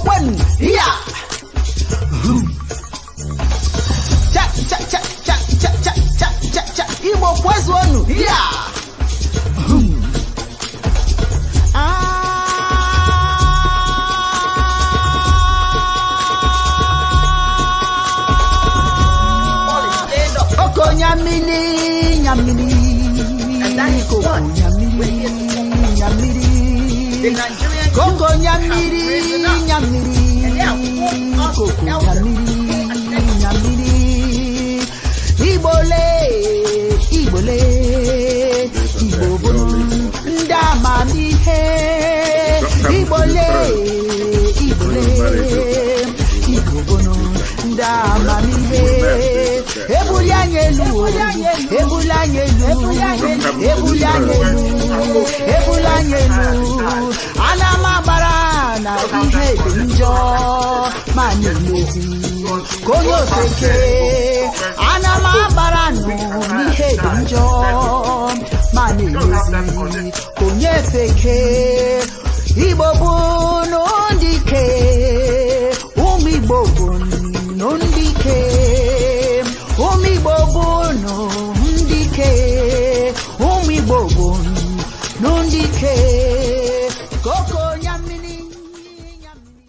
one, yeah. Cha cha cha cha cha cha cha cha cha. Igbo pues one, yeah. Oko nyamini, nyamini. And that is what the Nigerian Koko have nyamiri, risen up. nyamiri. And they have Koko fought us elders. nyamiri, nyamiri. Ibole, ibole, ibobono. Ndama mihe. Ibole, ibole, ibobono. Ndama mihe. Ebulanyelu, ebulanyelu, ebulanyelu, ebulanyelu. Anamabara na ihe dị njọ ma na-emezi konye ofeke. Anamabara nọ n'ihe dị njọ ma na-emezi konye ofeke. Igbo bụ n'ụdị ike, ụmụ Igbo bụ n'ụdị ike, ụmụ Igbo bụ n'ụdị ike, ụmụ Igbo bụ n'ụdị ike. Koko nyamini, nyamini.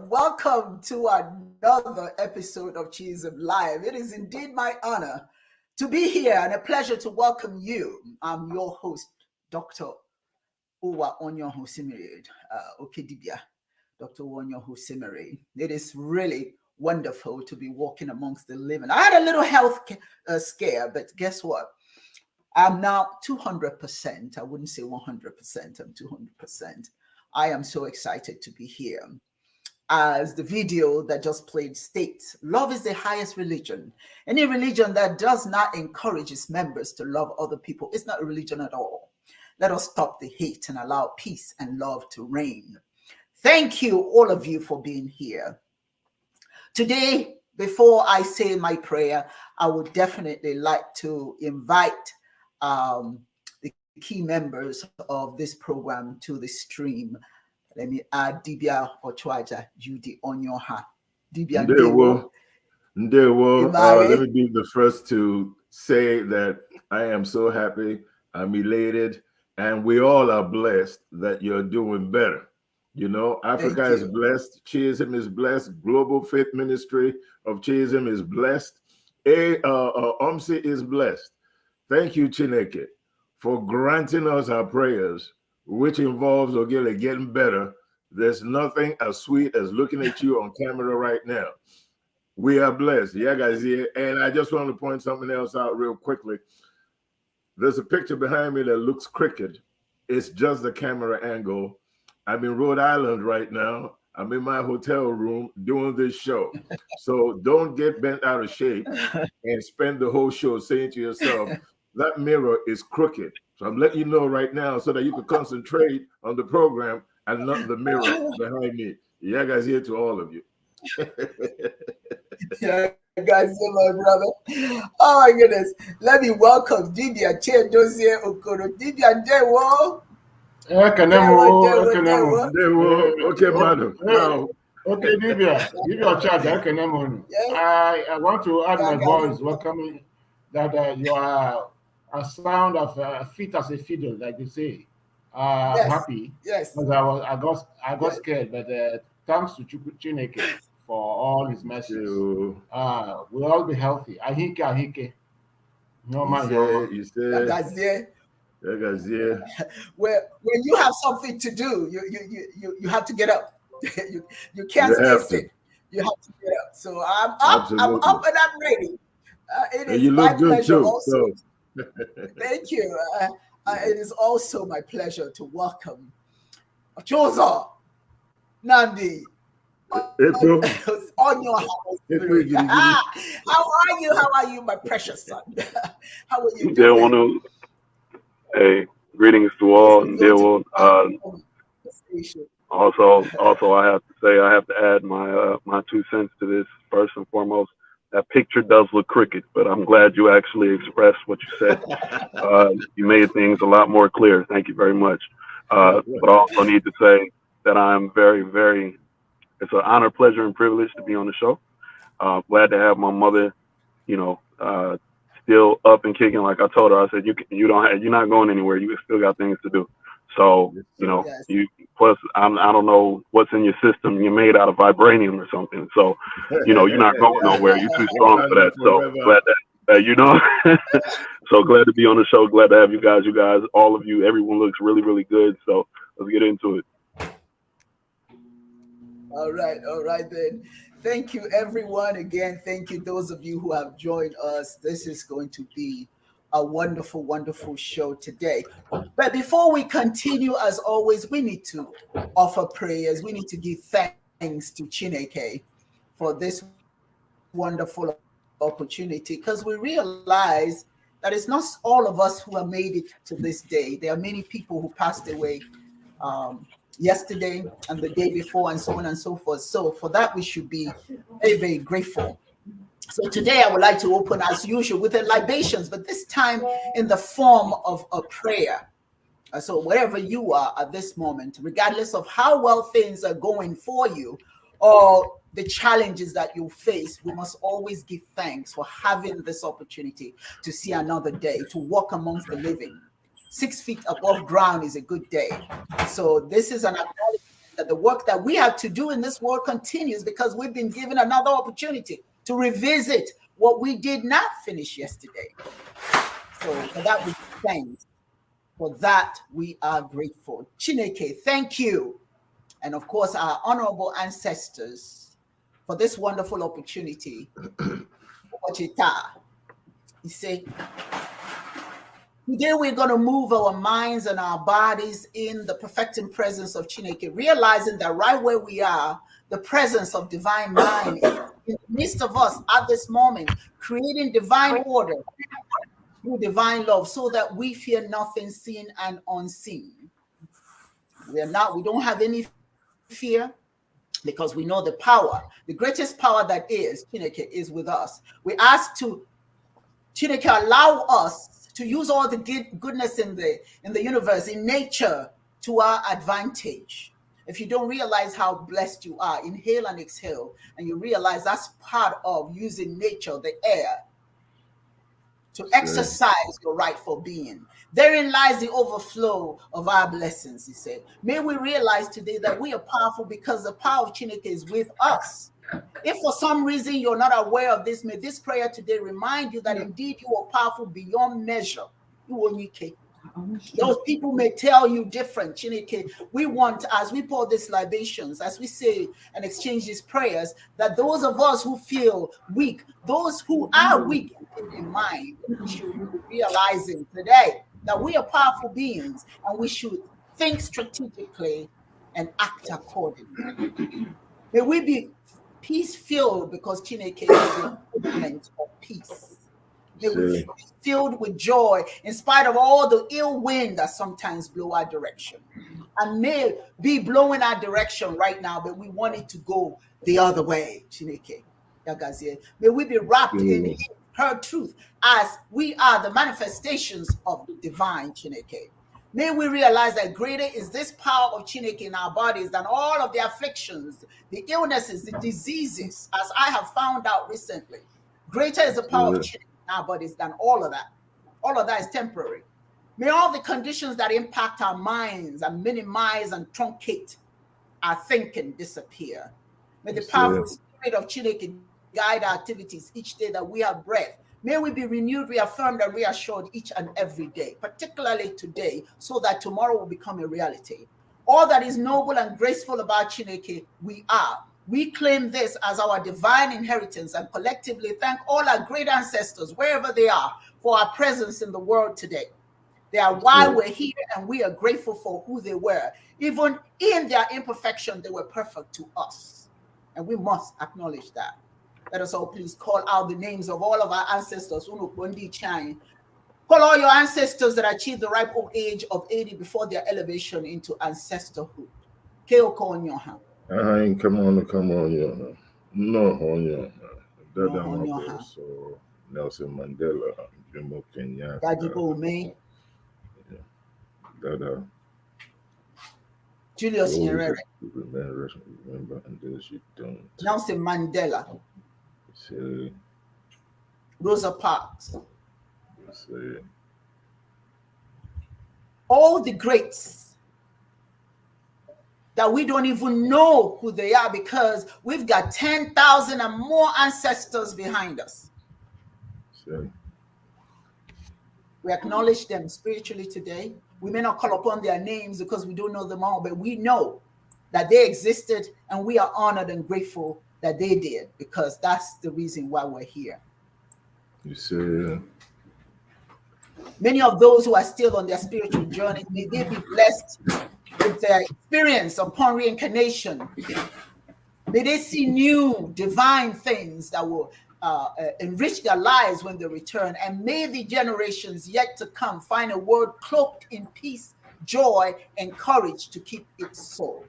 Welcome to another episode of Chiism Live. It is indeed my honor to be here and a pleasure to welcome you. I'm your host, Dr. Uwa Onyoho Simiri, Okedibia, Dr. Onyoho Simiri. It is really wonderful to be walking amongst the living. I had a little health scare, but guess what? I'm now 200%. I wouldn't say 100%. I'm 200%. I am so excited to be here. As the video that just played states, love is the highest religion. Any religion that does not encourage its members to love other people is not a religion at all. Let us stop the hate and allow peace and love to reign. Thank you, all of you, for being here. Today, before I say my prayer, I would definitely like to invite the key members of this program to the stream. Let me add Dibia Ochwaja, Judy Onyoha. Dibia Ndewo. Let me be the first to say that I am so happy, I'm elated, and we all are blessed that you're doing better. You know, Africa is blessed, Chiism is blessed, Global Faith Ministry of Chiism is blessed, OMSI is blessed. Thank you, Chineke, for granting us our prayers, which involves Ogele getting better. There's nothing as sweet as looking at you on camera right now. We are blessed. Yeah, guys. Here. And I just want to point something else out real quickly. There's a picture behind me that looks crooked. It's just the camera angle. I'm in Rhode Island right now. I'm in my hotel room doing this show. So don't get bent out of shape and spend the whole show saying to yourself, that mirror is crooked. So I'm letting you know right now so that you can concentrate on the program and not the mirror behind me. Yeah, guys, here to all of you. Yeah, guys, my brother. Oh my goodness. Let me welcome Dibia Che Dozie Okoro. Dibia Ndewo. Okay, madam. Now, okay, Dibia, give your charge. I want to add my voice welcoming that you are a sound of fit as a fiddle, like you say. Yes. Happy. Yes. Because I got scared, but thanks to Chineke for all his messages. We'll all be healthy. Ahike. No, You man, said, you said, Yagazie. Yagazie. Where when you have something to do, you have to get up. You can't You stay have to. sick. You have to get up. So I'm Absolutely. up and I'm ready. It And is you my look good pleasure too. also. So, Thank you. It is also my pleasure to welcome Choza Nandi April, on your house. April, giddy, giddy. How are you? How are you, my precious son? How are you Dear doing? one, hey, greetings to It's all, been and good dear to one. have you on the station. Also, I have to say, I have to add my 2 cents to this. First and foremost, that picture does look crooked, but I'm glad you actually expressed what you said. You made things a lot more clear. Thank you very much. But I also need to say that I'm very, very. It's an honor, pleasure, and privilege to be on the show. Glad to have my mother, you know, still up and kicking. Like I told her, I said, you're not going anywhere. You still got things to do. So, you know, Yes. you plus I don't know what's in your system. You're made out of vibranium or something. So, you know, you're not going nowhere. You're too strong for that. So glad that you know. So glad to be on the show. Glad to have you guys. You guys, all of you, everyone looks really, really good. So let's get into it. All right then. Thank you, everyone. Again, thank you, those of you who have joined us. This is going to be a wonderful, wonderful show today. But before we continue, as always, we need to offer prayers. We need to give thanks to Chineke for this wonderful opportunity because we realize that it's not all of us who have made it to this day. There are many people who passed away yesterday and the day before, and so on and so forth. So for that, we should be very, very grateful. So today, I would like to open, as usual, with the libations, but this time in the form of a prayer. So wherever you are at this moment, regardless of how well things are going for you or the challenges that you face, we must always give thanks for having this opportunity to see another day, to walk amongst the living. 6 feet above ground is a good day. So this is an acknowledgement that the work that we have to do in this world continues because we've been given another opportunity to revisit what we did not finish yesterday. So for that, we give thanks. For that, we are grateful. Chineke, thank you. And of course, our honorable ancestors for this wonderful opportunity. You say, today we're going to move our minds and our bodies in the perfecting presence of Chineke, realizing that right where we are, the presence of divine mind is in the midst of us at this moment, creating divine order through divine love so that we fear nothing seen and unseen. We don't have any fear because we know the power, the greatest power that is, Chineke, is with us. We ask to Chineke allow us to use all the goodness in the universe, in nature, to our advantage. If you don't realize how blessed you are, inhale and exhale, and you realize that's part of using nature, the air, to exercise your rightful being. Therein lies the overflow of our blessings, he said. May we realize today that we are powerful because the power of Chineke is with us. If for some reason you're not aware of this, may this prayer today remind you that indeed you are powerful beyond measure. Those people may tell you different. Chineke, we want, as we pour these libations, as we say and exchange these prayers, that those of us who feel weak, those who are weak in mind, should be realizing today that we are powerful beings and we should think strategically and act accordingly. May we be peace-filled because Chineke is the movement of peace. May we be filled with joy in spite of all the ill wind that sometimes blow our direction. And may be blowing our direction right now, but we want it to go the other way, Chineke. May we be wrapped in her truth as we are the manifestations of divine Chineke. May we realize that greater is this power of Chineke in our bodies than all of the afflictions, the illnesses, the diseases, as I have found out recently. Greater is the power of Chineke in our bodies than all of that. All of that is temporary. May all the conditions that impact our minds and minimize and truncate our thinking disappear. May the powerful spirit of Chineke guide our activities each day that we have breath. May we be renewed, reaffirmed, and reassured each and every day, particularly today, so that tomorrow will become a reality. All that is noble and graceful about Chineke, we are. We claim this as our divine inheritance and collectively thank all our great ancestors, wherever they are, for our presence in the world today. They are why we're here, and we are grateful for who they were. Even in their imperfection, they were perfect to us. And we must acknowledge that. Let us all please call out the names of all of our ancestors. Call all your ancestors that achieved the ripe old age of 80 before their elevation into ancestorhood. Come on, yeah. No, on yeah. Dada so Nelson Mandela, Jomo Kenyatta. Dada. Julius Nyerere. Remember, and those you don't. Nelson Mandela. See. Rosa Parks. See. All the greats that we don't even know who they are because we've got 10,000 and more ancestors behind us. See. We acknowledge them spiritually today. We may not call upon their names because we don't know them all, but we know that they existed, and we are honored and grateful that they did, because that's the reason why we're here. You see, many of those who are still on their spiritual journey, may they be blessed with their experience upon reincarnation. May they see new divine things that will enrich their lives when they return. And may the generations yet to come find a world cloaked in peace, joy, and courage to keep its soul.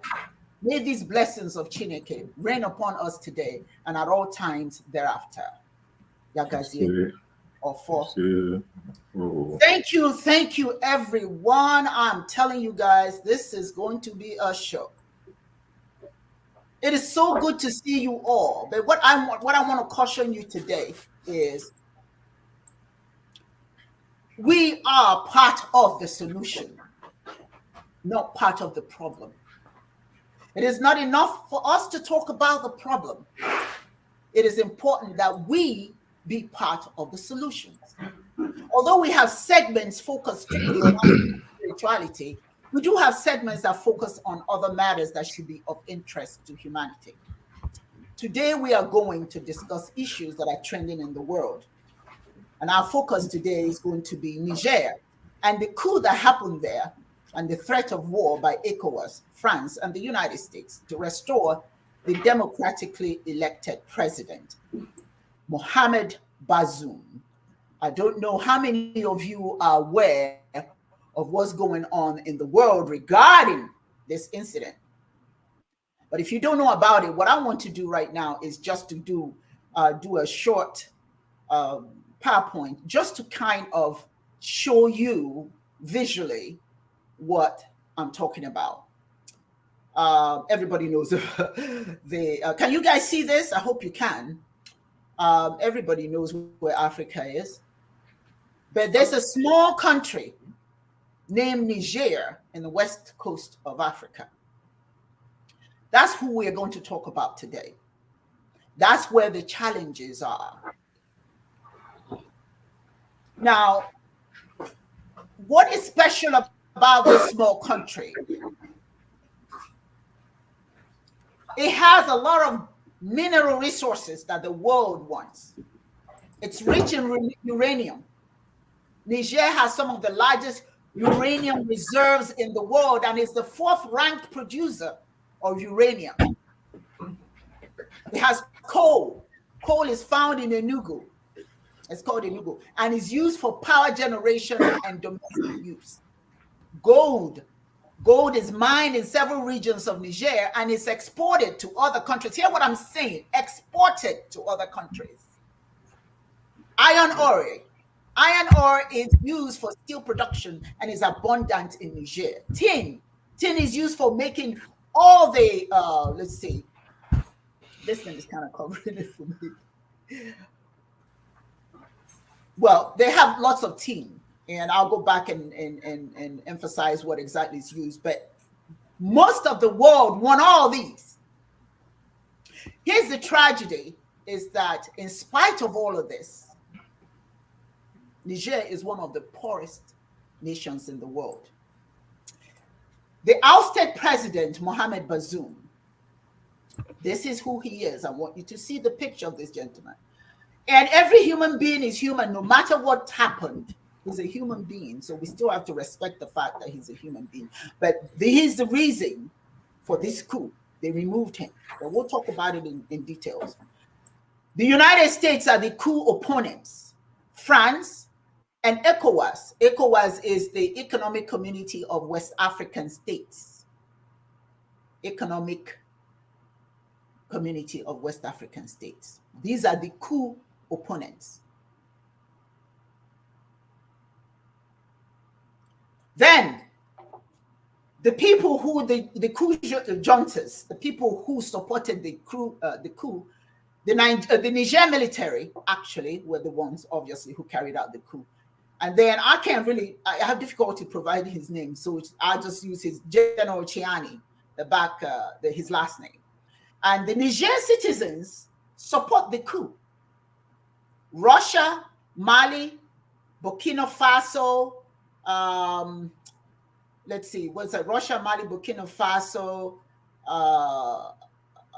May these blessings of Chineke rain upon us today and at all times thereafter. Yagazie. Thank you, everyone. I'm telling you guys, this is going to be a show. It is so good to see you all. But what I want to caution you today is we are part of the solution, not part of the problem. It is not enough for us to talk about the problem. It is important that we be part of the solutions. Although we have segments focused strictly on spirituality, we do have segments that focus on other matters that should be of interest to humanity. Today, we are going to discuss issues that are trending in the world. And our focus today is going to be Niger and the coup that happened there and the threat of war by ECOWAS, France, and the United States to restore the democratically elected president, Mohamed Bazoum. I don't know how many of you are aware of what's going on in the world regarding this incident. But if you don't know about it, what I want to do right now is just to do a short PowerPoint, just to kind of show you visually what I'm talking about. Everybody knows can you guys see this? I hope you can. Everybody knows where Africa is. But there's a small country named Niger in the west coast of Africa. That's who we're going to talk about today. That's where the challenges are. Now, what is special about this small country? It has a lot of mineral resources that the world wants. It's rich in uranium. Niger has some of the largest uranium reserves in the world and is the 4th ranked producer of uranium. It has coal. Coal is found in Enugu. It's called Enugu and is used for power generation and domestic use. Gold. Gold is mined in several regions of Niger and is exported to other countries. Hear what I'm saying, exported to other countries. Iron ore. Iron ore is used for steel production and is abundant in Niger. Tin. Tin is used for making all the, let's see, this thing is kind of covering it for me. Well, they have lots of tin, and I'll go back and emphasize what exactly is used, but most of the world want all these. Here's the tragedy, is that in spite of all of this, Niger is one of the poorest nations in the world. The ousted president, Mohamed Bazoum, this is who he is. I want you to see the picture of this gentleman. And every human being is human, no matter what happened. He's a human being, so we still have to respect the fact that he's a human being. But here's the reason for this coup. They removed him. But we'll talk about it in details. The United States are the coup opponents. France and ECOWAS. ECOWAS is the Economic Community of West African States. Economic Community of West African States. These are the coup opponents. Then the people who the coup juntas, the people who supported the coup, the Niger military actually were the ones, obviously, who carried out the coup. And then I have difficulty providing his name, so I'll just use his General Chiani, his last name. And the Niger citizens support the coup. Russia, Mali, Burkina Faso, let's see, what's that? Russia, Mali, Burkina Faso.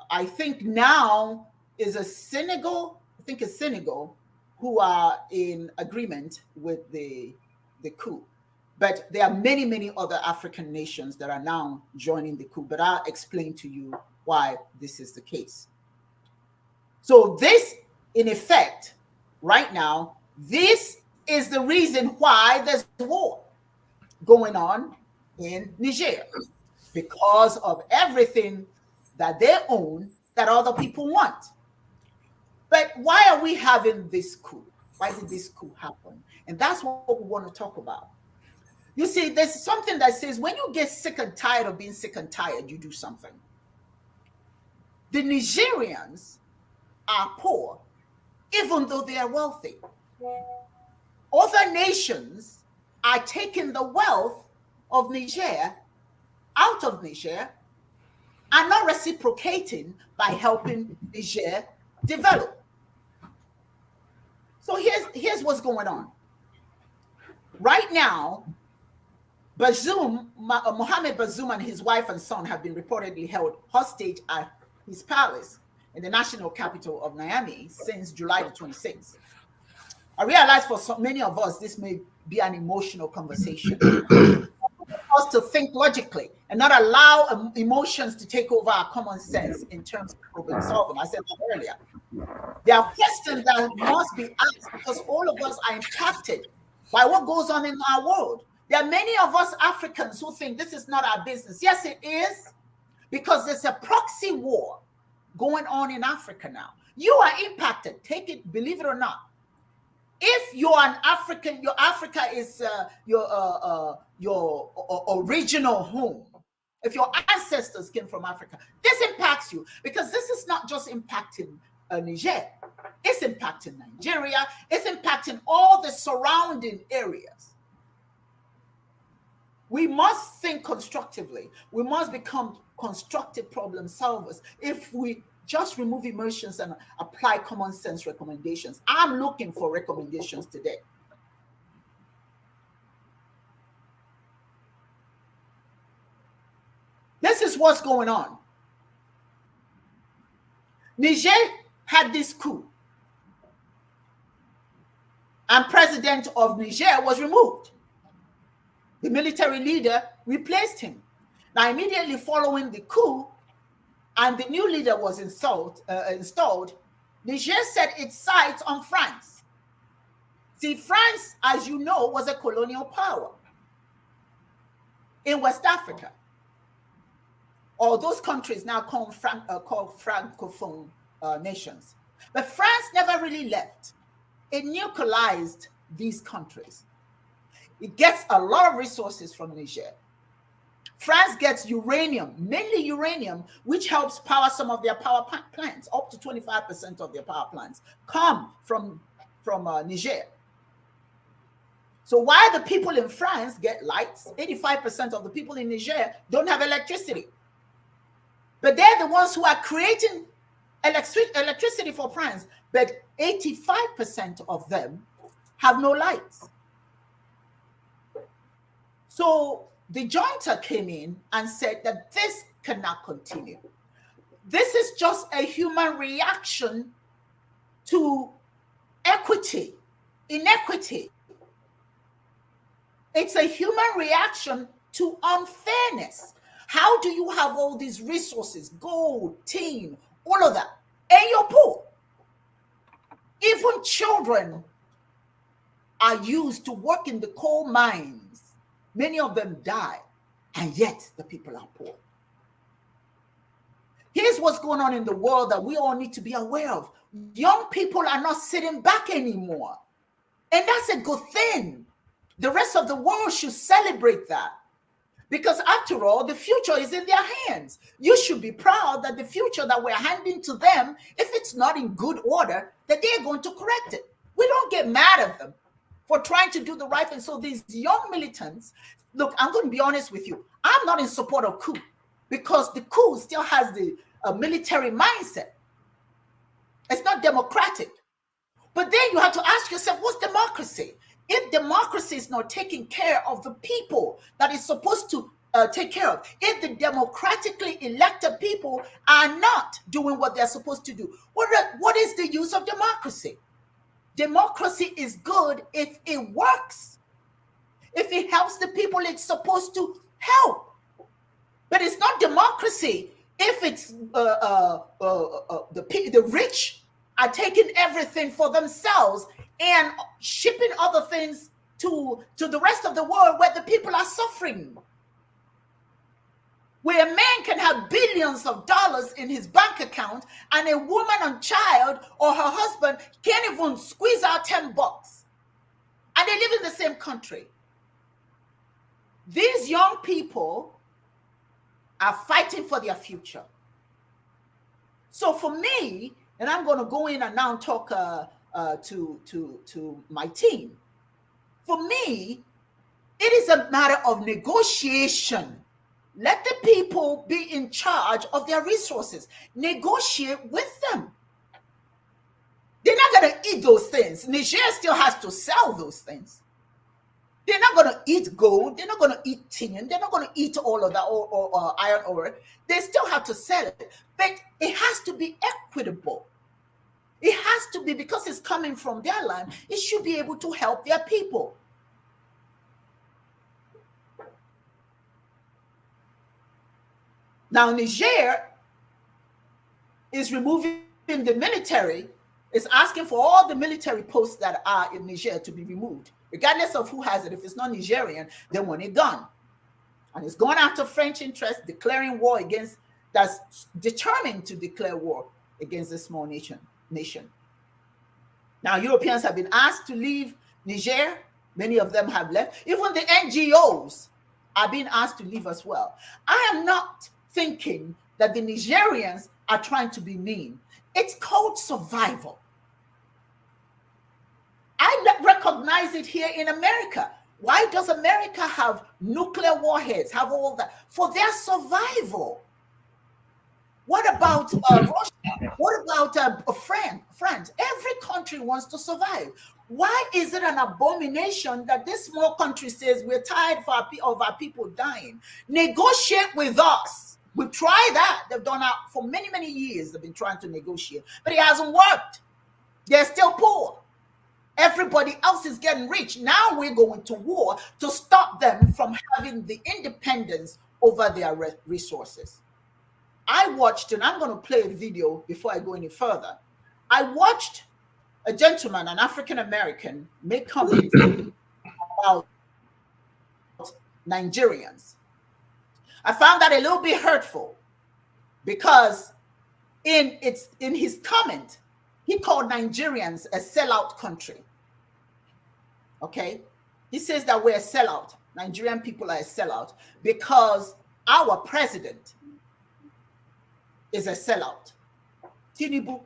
I think now is Senegal, who are in agreement with the coup. But there are many, many other African nations that are now joining the coup. But I'll explain to you why this is the case. So this, in effect, right now, this is the reason why there's war going on in Niger, because of everything that they own that other people want. But why are we having this coup? Why did this coup happen? And that's what we want to talk about. You see, there's something that says when you get sick and tired of being sick and tired, you do something. The Nigerians are poor, even though they are wealthy. Other nations are taking the wealth of Niger out of Niger and not reciprocating by helping Niger develop. So here's what's going on. Right now, Mohamed Bazoum and his wife and son have been reportedly held hostage at his palace in the national capital of Niamey since July the 26th. I realize for many of us, this may be an emotional conversation. Us to think logically and not allow emotions to take over our common sense in terms of problem solving. I said that earlier. There are questions that must be asked because all of us are impacted by what goes on in our world. There are many of us Africans who think this is not our business. Yes, it is, because there's a proxy war going on in Africa now. You are impacted. Take it, believe it or not. If you're an African, your Africa is your original home. If your ancestors came from Africa, this impacts you, because this is not just impacting Niger. It's impacting Nigeria. It's impacting all the surrounding areas. We must think constructively. We must become constructive problem solvers. If we just remove emotions and apply common sense recommendations. I'm looking for recommendations today. This is what's going on. Niger had this coup, and president of Niger was removed. The military leader replaced him. Now, immediately following the coup, and the new leader was installed, Niger set its sights on France. See, France, as you know, was a colonial power in West Africa. All those countries now called Francophone nations. But France never really left. It nuclearized these countries. It gets a lot of resources from Niger. France gets uranium, mainly uranium, which helps power some of their power plants. Up to 25% of their power plants come from Niger. So while the people in France get lights, 85% of the people in Niger don't have electricity. But they're the ones who are creating electricity for France. But 85% of them have no lights. So the junta came in and said that this cannot continue. This is just a human reaction to inequity. It's a human reaction to unfairness. How do you have all these resources, gold, tin, all of that, and you're poor? Even children are used to work in the coal mines. Many of them die, and yet the people are poor. Here's what's going on in the world that we all need to be aware of. Young people are not sitting back anymore. And that's a good thing. The rest of the world should celebrate that. Because after all, the future is in their hands. You should be proud that the future that we're handing to them, if it's not in good order, that they're going to correct it. We don't get mad at them for trying to do the right thing. So these young militants, look, I'm going to be honest with you. I'm not in support of coup because the coup still has the military mindset. It's not democratic. But then you have to ask yourself, what's democracy? If democracy is not taking care of the people that is supposed to take care of, if the democratically elected people are not doing what they're supposed to do, what is the use of democracy? Democracy is good if it works. If it helps the people it's supposed to help. But it's not democracy if it's the rich are taking everything for themselves and shipping other things to the rest of the world where the people are suffering. Where a man can have billions of dollars in his bank account and a woman and child or her husband can't even squeeze out $10. And they live in the same country. These young people are fighting for their future. So for me, and I'm going to go in and now talk to my team. For me, it is a matter of negotiation. Let the people be in charge of their resources. Negotiate with them. They're not going to eat those things. Niger still has to sell those things. They're not going to eat gold. They're not going to eat tin. They're not going to eat all of that or iron ore. They still have to sell it. But it has to be equitable. It has to be, because it's coming from their land, it should be able to help their people. Now, Niger is removing the military, is asking for all the military posts that are in Niger to be removed, regardless of who has it. If it's not Nigerian, they want it gone. And it's going after French interests, declaring war against, that's determined to declare war against a small nation. Now, Europeans have been asked to leave Niger. Many of them have left. Even the NGOs are being asked to leave as well. I am not thinking that the Nigerians are trying to be mean. It's called survival. I recognize it here in America. Why does America have nuclear warheads, have all that? For their survival. What about Russia? What about France? Every country wants to survive. Why is it an abomination that this small country says we're tired of our people dying? Negotiate with us. We try that. They've done that for many, many years. They've been trying to negotiate, but it hasn't worked. They're still poor. Everybody else is getting rich. Now we're going to war to stop them from having the independence over their resources. I watched, and I'm going to play a video before I go any further. I watched a gentleman, an African-American, make comments about Nigerians. I found that a little bit hurtful because in his comment, he called Nigerians a sellout country. Okay? He says that we're a sellout. Nigerian people are a sellout because our president is a sellout. Tinubu,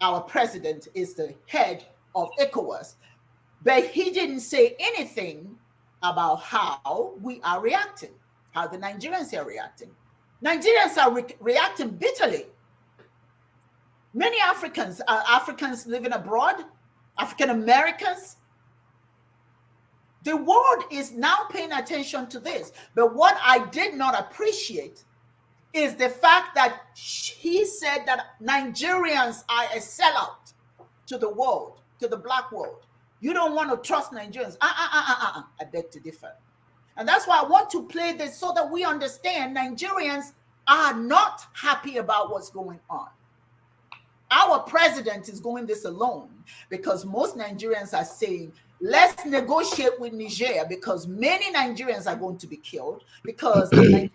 our president, is the head of ECOWAS. But he didn't say anything about how we are reacting, how the Nigerians are reacting. Nigerians are reacting bitterly. Many Africans living abroad, African Americans, The world is now paying attention to this. But what I did not appreciate is the fact that he said that Nigerians are a sellout to the world, to the black world. You don't want to trust Nigerians. I beg to differ. And that's why I want to play this so that we understand Nigerians are not happy about what's going on. Our president is going this alone because most Nigerians are saying, let's negotiate with Niger because many Nigerians are going to be killed because Nigeria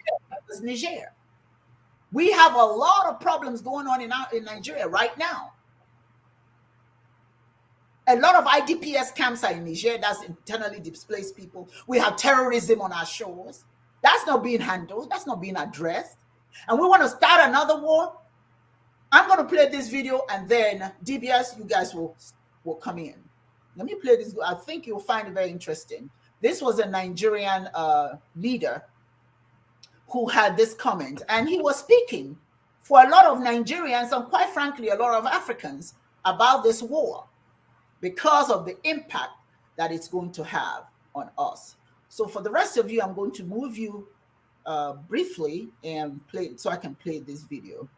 is Niger. We have a lot of problems going on in Nigeria right now. A lot of IDPs camps are in Niger. That's internally displaced people. We have terrorism on our shores. That's not being handled. That's not being addressed. And we want to start another war. I'm going to play this video and then DBS, you guys will come in. Let me play this. I think you'll find it very interesting. This was a Nigerian leader who had this comment, and he was speaking for a lot of Nigerians and quite frankly, a lot of Africans about this war because of the impact that it's going to have on us. So for the rest of you, I'm going to move you briefly and play so I can play this video.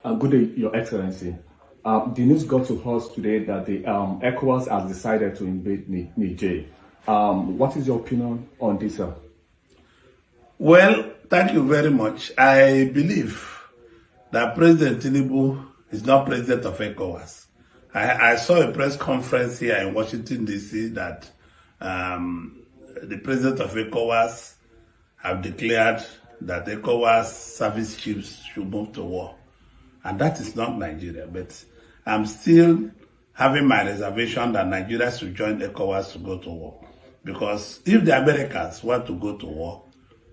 Good day, Your Excellency. The news got to us today that the ECOWAS has decided to invade Niger. What is your opinion on this, sir? Well, thank you very much. I believe that President Tinubu is not president of ECOWAS. I saw a press conference here in Washington, D.C. that the president of ECOWAS have declared that ECOWAS service chiefs should move to war. And that is not Nigeria, but I'm still having my reservation that Nigeria should join ECOWAS to go to war. Because if the Americans want to go to war,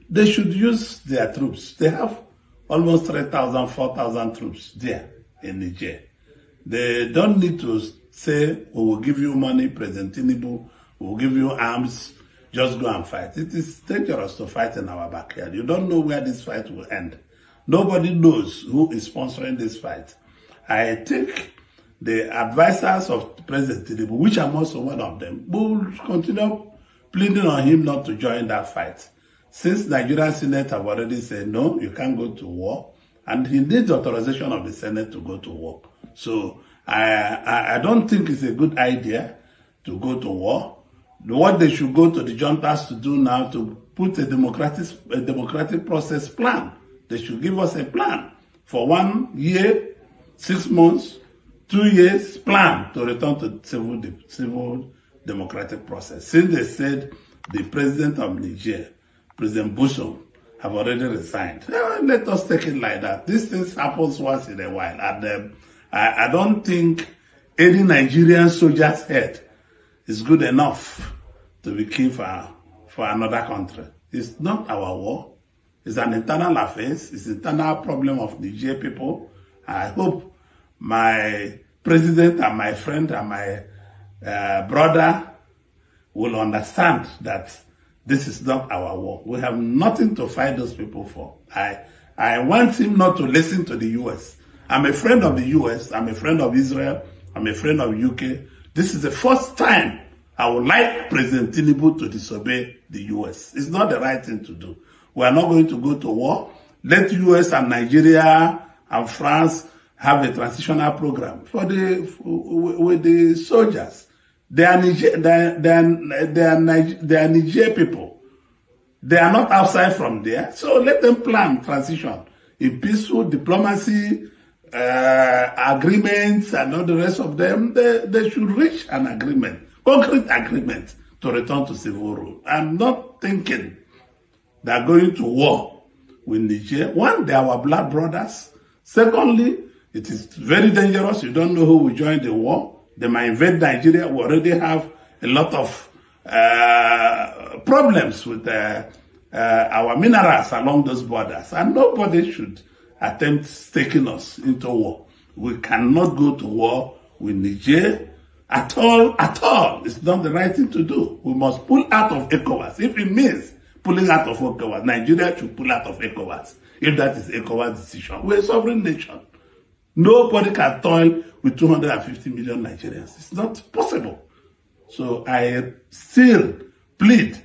they should use their troops. They have almost 3,000, 4,000 troops there in Niger. They don't need to say, we will give you money, President Tinubu, we will give you arms, just go and fight. It is dangerous to fight in our backyard. You don't know where this fight will end. Nobody knows who is sponsoring this fight. I think the advisors of President Tinubu, which I'm also one of them, will continue pleading on him not to join that fight. Since Nigerian Senate have already said, no, you can't go to war, and he needs authorization of the Senate to go to war. So I don't think it's a good idea to go to war. What they should go to the juntas to do now to put a democratic process plan. They should give us a plan for 1 year, 6 months, 2 years plan to return to civil democratic process. Since they said the president of Niger, President Bushom, have already resigned, let us take it like that. These things happens once in a while. And I don't think any Nigerian soldier's head is good enough to be killed for another country. It's not our war. It's an internal affair. It's an internal problem of Niger people. I hope my president and my friend and my brother will understand that this is not our war. We have nothing to fight those people for. I want him not to listen to the US. I'm a friend of the US. I'm a friend of Israel. I'm a friend of UK. This is the first time I would like President Tinubu to disobey the US. It's not the right thing to do. We are not going to go to war. Let US and Nigeria and France have a transitional program with the soldiers. They are Niger people. They are not outside from there. So let them plan transition in peaceful diplomacy, agreements, and all the rest of them. They should reach an agreement, concrete agreement, to return to civil rule. I'm not thinking they're going to war with Niger. One, they are our blood brothers. Secondly, it is very dangerous. You don't know who will join the war. They might invade Nigeria. We already have a lot of problems with our minerals along those borders. And nobody should attempt taking us into war. We cannot go to war with Niger at all. It's not the right thing to do. We must pull out of ECOWAS. If it means pulling out of ECOWAS, Nigeria should pull out of ECOWAS. if that is ECOWAS decision. We're a sovereign nation. Nobody can toil with 250 million Nigerians. It's not possible. So I still plead,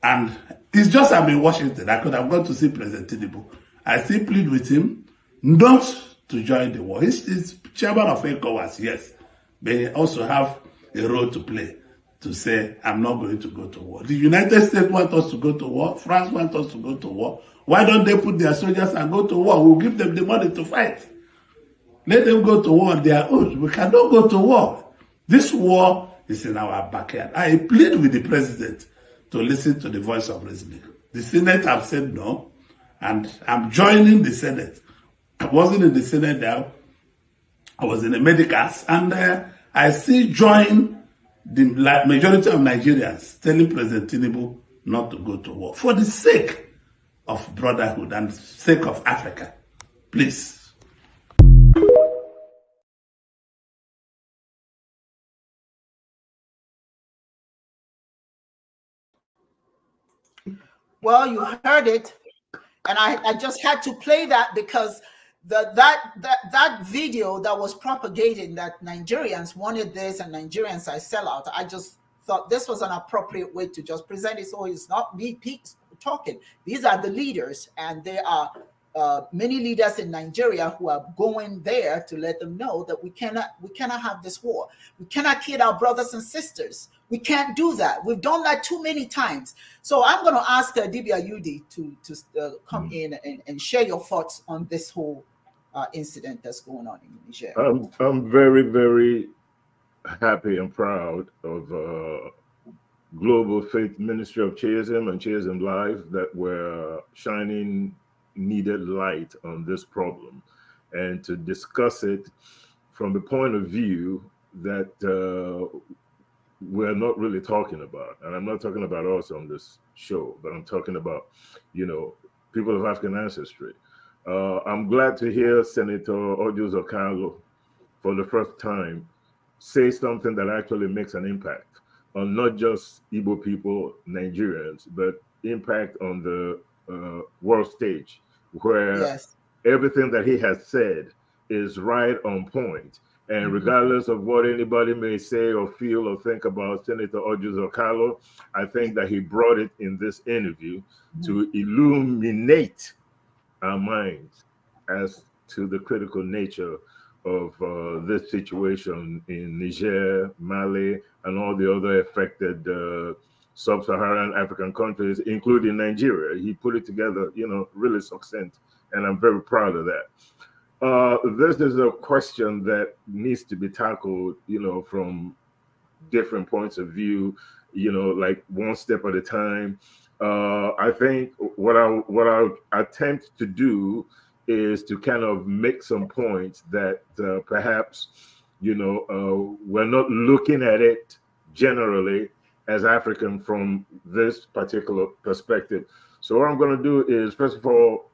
and it's just I'm in Washington. I could have gone to see President Tinubu. I still plead with him not to join the war. He's chairman of ECOWAS, yes, but he also have a role to play to say, I'm not going to go to war. The United States want us to go to war. France wants us to go to war. Why don't they put their soldiers and go to war? We'll give them the money to fight. Let them go to war on their own. We cannot go to war. This war is in our backyard. I plead with the president to listen to the voice of reason. The Senate have said no, and I'm joining the Senate. I wasn't in the Senate now. I was in the medicals, and I still join the majority of Nigerians telling President Tinubu not to go to war for the sake of brotherhood and sake of Africa. Please. Well, you heard it, and I just had to play that because that video that was propagating that Nigerians wanted this and Nigerians are sellout. I just thought this was an appropriate way to just present it. So it's not me talking. These are the leaders, and there are many leaders in Nigeria who are going there to let them know that we cannot have this war. We cannot kill our brothers and sisters. We can't do that. We've done that too many times. So I'm going to ask Dibia Yudi to come in and share your thoughts on this whole incident that's going on in Niger. I'm very, very happy and proud of Global Faith Ministry of Chiism and Chiism Live that were shining needed light on this problem and to discuss it from the point of view that we're not really talking about. And I'm not talking about us on this show, but I'm talking about, people of African ancestry. I'm glad to hear Senator Ojus Okalo for the first time say something that actually makes an impact on not just Igbo people, Nigerians, but impact on the world stage, where everything that he has said is right on point. And regardless of what anybody may say or feel or think about Senator Ojus Okalo, I think that he brought it in this interview to illuminate our minds as to the critical nature of this situation in Niger, Mali, and all the other affected sub-Saharan African countries, including Nigeria. He put it together, really succinct, and I'm very proud of that. This is a question that needs to be tackled, from different points of view, like one step at a time. I think what I'll attempt to do is to kind of make some points that perhaps, we're not looking at it generally as African from this particular perspective. So what I'm going to do is, first of all,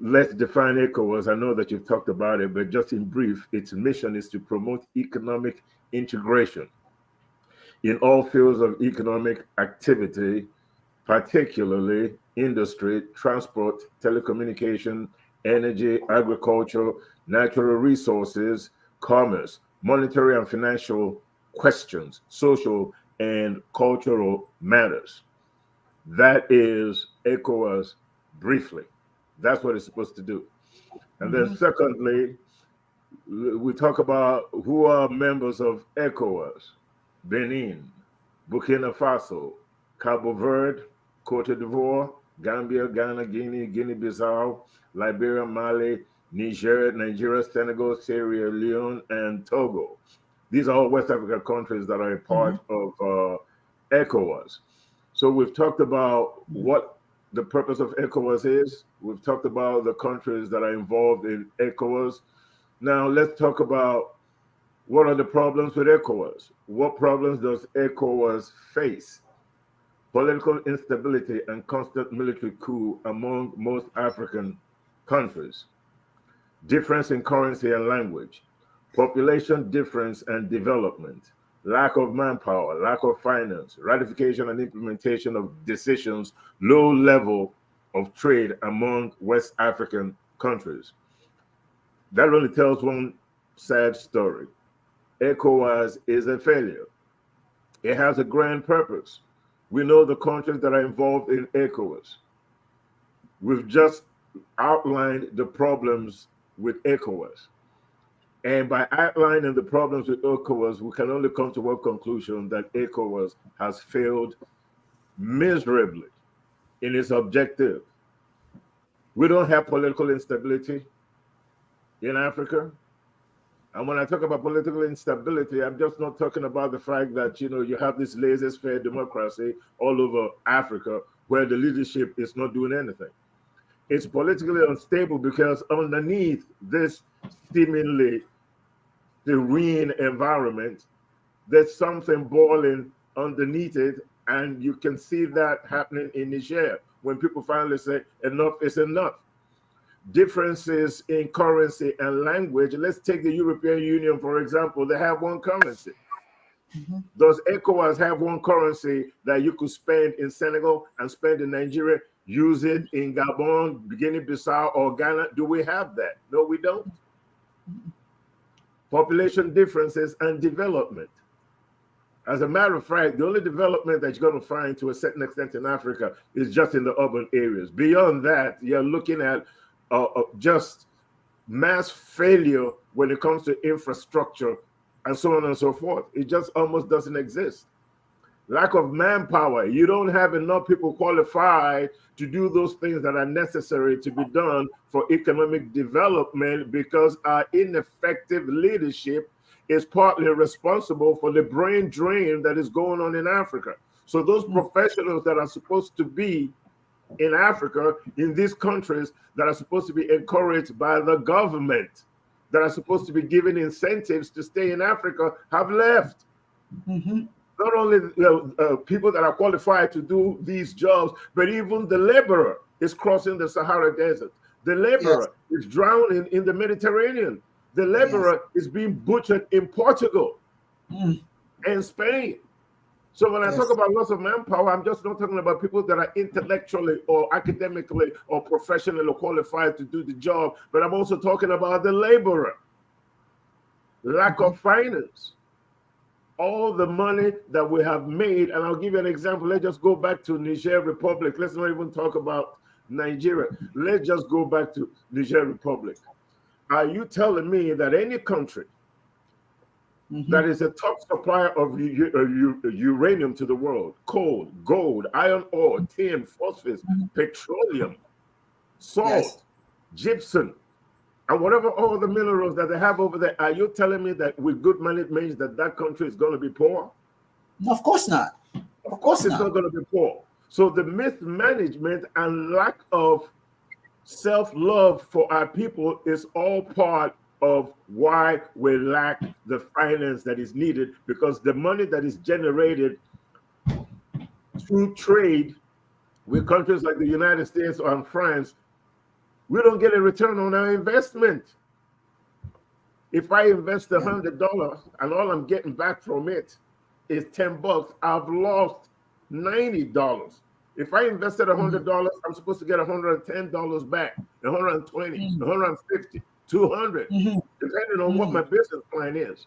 let's define ECOWAS. I know that you've talked about it, but just in brief, its mission is to promote economic integration in all fields of economic activity, particularly industry, transport, telecommunication, energy, agriculture, natural resources, commerce, monetary and financial questions, social and cultural matters. That is ECOWAS briefly. That's what it's supposed to do. And then secondly, we talk about who are members of ECOWAS: Benin, Burkina Faso, Cabo Verde, Cote d'Ivoire, Gambia, Ghana, Guinea, Guinea-Bissau, Liberia, Mali, Niger, Nigeria, Senegal, Sierra Leone, and Togo. These are all West African countries that are a part of ECOWAS. So we've talked about what the purpose of ECOWAS is. We've talked about the countries that are involved in ECOWAS. Now let's talk about what are the problems with ECOWAS. What problems does ECOWAS face? Political instability and constant military coup among most African countries. Difference in currency and language. Population difference and development. Lack of manpower, lack of finance, ratification and implementation of decisions, low level of trade among West African countries. That only tells one sad story. ECOWAS is a failure. It has a grand purpose. We know the countries that are involved in ECOWAS. We've just outlined the problems with ECOWAS. And by outlining the problems with ECOWAS, we can only come to one conclusion, that ECOWAS has failed miserably in its objective. We don't have political instability in Africa. And when I talk about political instability, I'm just not talking about the fact that, you have this laissez-faire democracy all over Africa where the leadership is not doing anything. It's politically unstable because underneath this seemingly serene environment, there's something boiling underneath it, and you can see that happening in Niger when people finally say enough is enough. Differences in currency and language. Let's take the European Union, for example. They have one currency. Mm-hmm. Does ECOWAS have one currency that you could spend in Senegal and spend in Nigeria, use it in Gabon, Guinea-Bissau, or Ghana? Do we have that? No, we don't. Population differences and development. As a matter of fact, the only development that you're going to find to a certain extent in Africa is just in the urban areas. Beyond that, you're looking at just mass failure when it comes to infrastructure and so on and so forth. It just almost doesn't exist. Lack of manpower. You don't have enough people qualified to do those things that are necessary to be done for economic development, because our ineffective leadership is partly responsible for the brain drain that is going on in Africa. So those professionals that are supposed to be in Africa, in these countries, that are supposed to be encouraged by the government, that are supposed to be given incentives to stay in Africa, have left. Mm-hmm. Not only people that are qualified to do these jobs, but even the laborer is crossing the Sahara Desert. The laborer is drowning in the Mediterranean. The laborer is being butchered in Portugal and Spain. So when I talk about loss of manpower, I'm just not talking about people that are intellectually or academically or professionally qualified to do the job, but I'm also talking about the laborer. Lack of finance. All the money that we have made, and I'll give you an example. Let's just go back to Niger Republic. Let's not even talk about Nigeria. Let's just go back to Niger Republic. Are you telling me that any country that is a top supplier of uranium to the world, coal, gold, iron ore, tin, phosphorus, petroleum, salt, gypsum, and whatever all the minerals that they have over there, are you telling me that with good management that that country is going to be poor? No, of course not. Of course it's not going to be poor. So the mismanagement and lack of self-love for our people is all part of why we lack the finance that is needed, because the money that is generated through trade with countries like the United States and France, we don't get a return on our investment. If I invest $100 and all I'm getting back from it is $10, I've lost $90. If I invested $100, I'm supposed to get $110 back, $120, $150, $200, depending on what my business plan is.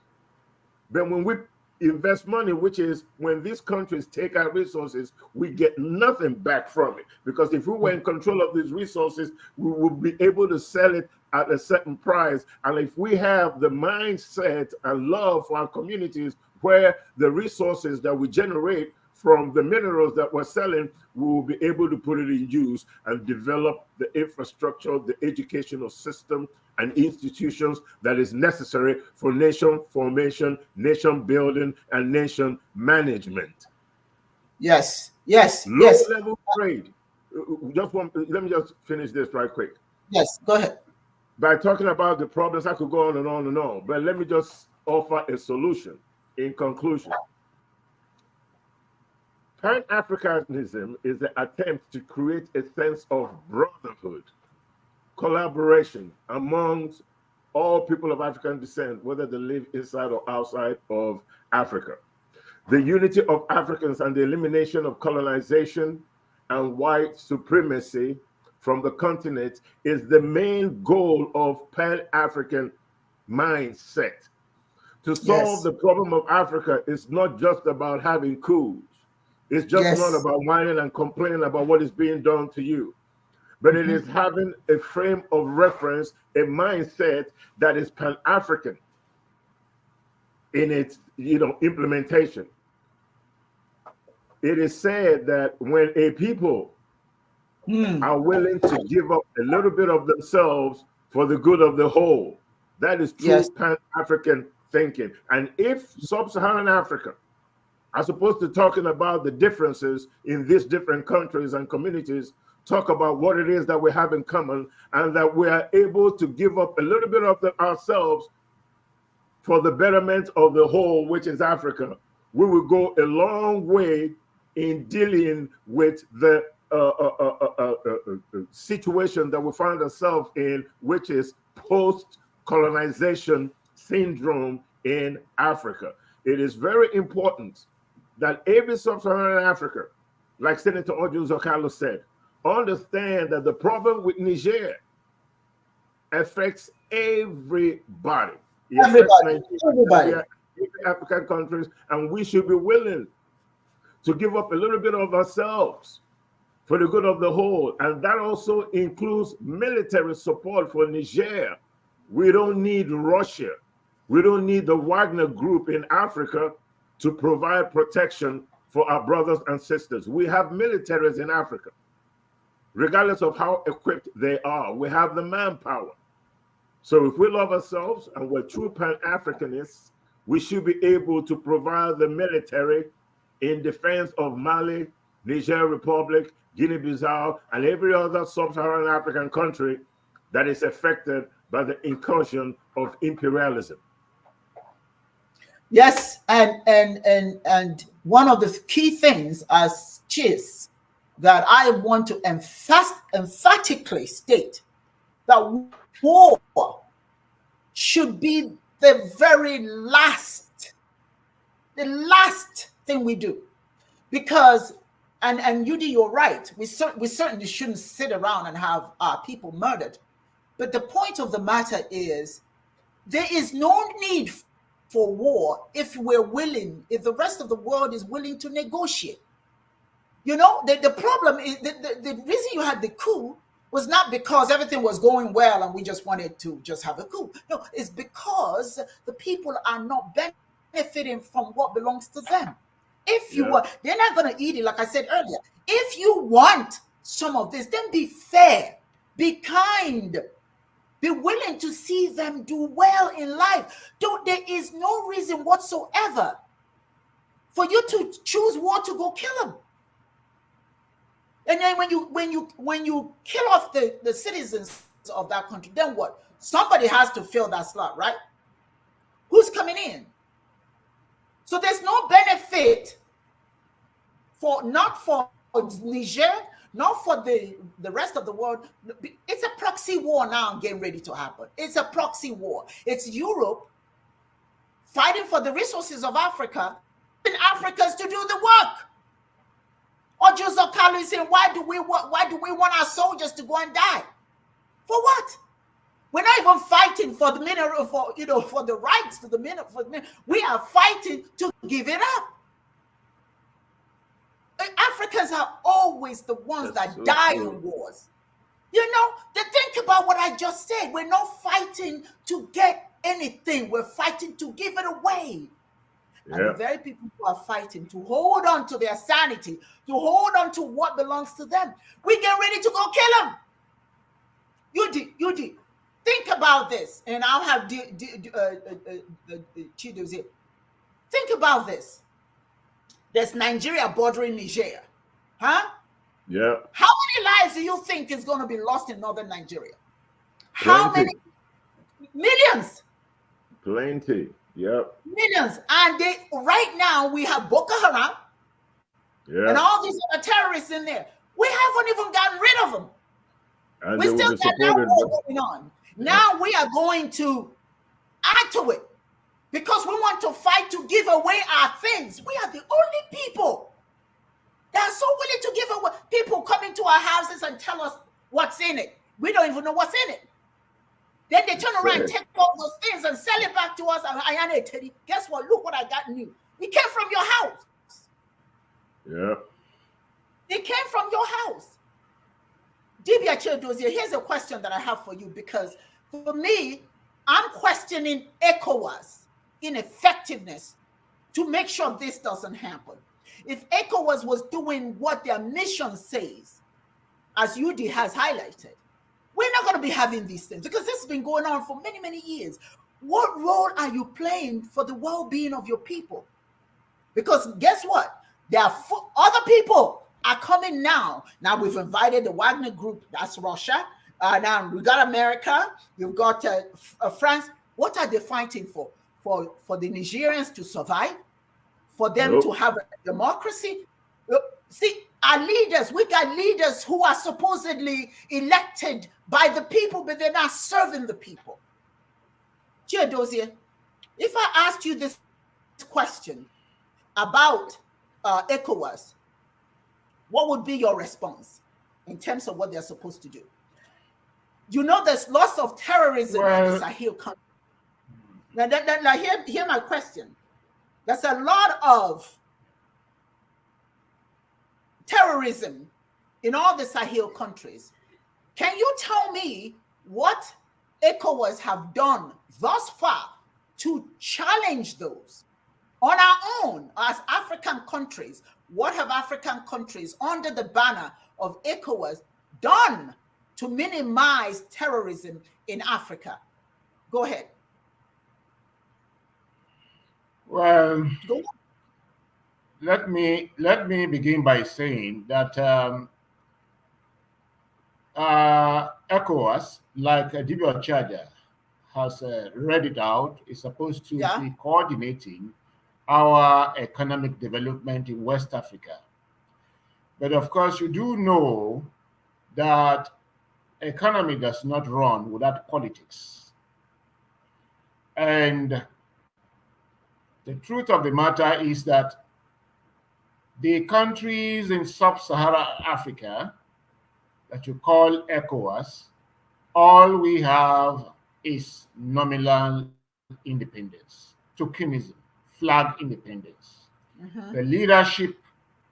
But when we invest money, which is when these countries take our resources, we get nothing back from it. Because if we were in control of these resources, we would be able to sell it at a certain price. And if we have the mindset and love for our communities, where the resources that we generate from the minerals that we're selling, we will be able to put it in use and develop the infrastructure, the educational system and institutions that is necessary for nation formation, nation building, and nation management. Yes. Low-level trade. Let me just finish this right quick. Yes, go ahead. By talking about the problems, I could go on and on and on, but let me just offer a solution in conclusion. Pan-Africanism is the attempt to create a sense of brotherhood, collaboration amongst all people of African descent, whether they live inside or outside of Africa. The unity of Africans and the elimination of colonization and white supremacy from the continent is the main goal of Pan-African mindset. To solve the problem of Africa is not just about having coups. It's just not about whining and complaining about what is being done to you. But it is having a frame of reference, a mindset that is Pan-African in its implementation. It is said that when a people are willing to give up a little bit of themselves for the good of the whole, that is true Pan-African thinking. And if sub-Saharan Africa, as opposed to talking about the differences in these different countries and communities, talk about what it is that we have in common, and that we are able to give up a little bit of ourselves for the betterment of the whole, which is Africa, we will go a long way in dealing with the situation that we find ourselves in, which is post-colonization syndrome in Africa. It is very important that every sub-Saharan Africa, like Senator Ojo Zokalo said, understand that the problem with Niger affects everybody. It affects everybody. African countries, and we should be willing to give up a little bit of ourselves for the good of the whole. And that also includes military support for Niger. We don't need Russia. We don't need the Wagner group in Africa to provide protection for our brothers and sisters. We have militaries in Africa. Regardless of how equipped they are, we have the manpower. So if we love ourselves and we're true Pan-Africanists, we should be able to provide the military in defense of Mali, Niger Republic, Guinea-Bissau, and every other sub-Saharan African country that is affected by the incursion of imperialism. Yes, and one of the key things as Chiis that I want to emphatically state that war should be the very last thing we do, because and Yudi, you're right. We certainly shouldn't sit around and have our people murdered. But the point of the matter is, there is no need for war if we're willing, if the rest of the world is willing to negotiate. You know, the problem is the reason you had the coup was not because everything was going well and we just wanted to just have a coup. No, it's because the people are not benefiting from what belongs to them. If you want, they're not going to eat it, like I said earlier. If you want some of this, then be fair, be kind, be willing to see them do well in life. There is no reason whatsoever for you to choose war to go kill them. And then when you kill off the citizens of that country, then what? Somebody has to fill that slot, right? Who's coming in? So there's no benefit not for Niger, not for the rest of the world. It's a proxy war now getting ready to happen. It's a proxy war. It's Europe fighting for the resources of Africa and Africans to do the work. Ojo Zokalo is saying, why do we want our soldiers to go and die? For what? We're not even fighting for the mineral, for the rights to the mineral. We are fighting to give it up. Africans are always the ones that die in wars. You know, think about what I just said. We're not fighting to get anything. We're fighting to give it away. And the very people who are fighting to hold on to their sanity, to hold on to what belongs to them, we get ready to go kill them. Yudi, think about this, and I'll have Chido's here. Think about this. There's Nigeria bordering Niger, huh? Yeah. How many lives do you think is going to be lost in northern Nigeria? How many? Millions. Plenty. Yep. Millions. And right now we have Boko Haram and all these other terrorists in there. We haven't even gotten rid of them. And we still got that war going on. Now we are going to add to it because we want to fight to give away our things. We are the only people that are so willing to give away. People come into our houses and tell us what's in it. We don't even know what's in it. Then they turn around and take all those things and sell it back to us. And guess what? Look what I got new. It came from your house. Yeah. It came from your house. Dibia Childozie, here's a question that I have for you, because for me, I'm questioning ECOWAS ineffectiveness to make sure this doesn't happen. If ECOWAS was doing what their mission says, as UD has highlighted, we're not going to be having these things, because this has been going on for many, many years. What role are you playing for the well-being of your people? Because guess what? There are other people are coming now. Now we've invited the Wagner Group, that's Russia. Now we got America, you've got France. What are they fighting for? For the Nigerians to survive? For them to have a democracy? See, our leaders, we got leaders who are supposedly elected by the people, but they're not serving the people. Chiadozie, if I asked you this question about ECOWAS, what would be your response in terms of what they're supposed to do? You know, there's lots of terrorism in the Sahel country. Now, hear my question. There's a lot of terrorism in all the Sahel countries. Can you tell me what ECOWAS have done thus far to challenge those on our own as African countries? What have African countries under the banner of ECOWAS done to minimize terrorism in Africa? Go ahead. Well, let me begin by saying that ECOWAS, like Dibia Chaja has read it out, is supposed to be coordinating our economic development in West Africa. But of course, you do know that economy does not run without politics. And the truth of the matter is that the countries in sub-Saharan Africa that you call ECOWAS, all we have is nominal independence, tokenism, flag independence. The leadership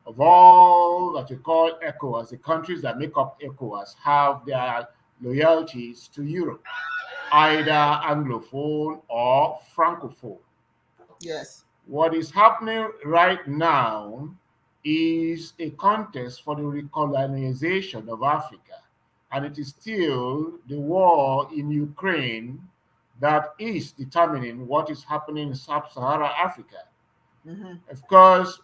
of all that you call ECOWAS, the countries that make up ECOWAS, have their loyalties to Europe, either Anglophone or Francophone. Yes. What is happening right now is a contest for the recolonization of Africa. And it is still the war in Ukraine that is determining what is happening in sub-Saharan Africa. Of course,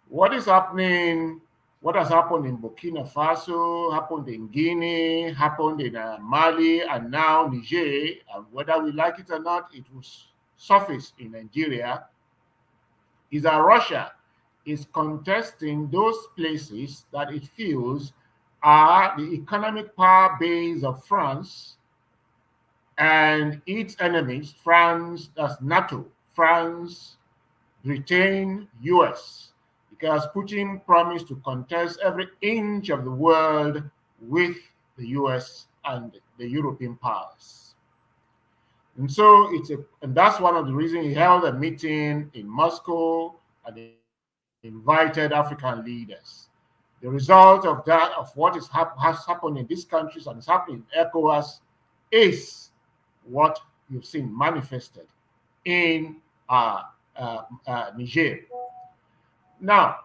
what has happened in Burkina Faso, happened in Guinea, happened in Mali, and now Niger, and whether we like it or not, it will surface in Nigeria, is that Russia is contesting those places that it feels are the economic power base of France and its enemies, France, that's NATO, France, Britain, US, because Putin promised to contest every inch of the world with the US and the European powers. And so and that's one of the reasons he held a meeting in Moscow and invited African leaders. The result of that, of what has happened in these countries and is happening in ECOWAS, is what you've seen manifested in Niger. Now,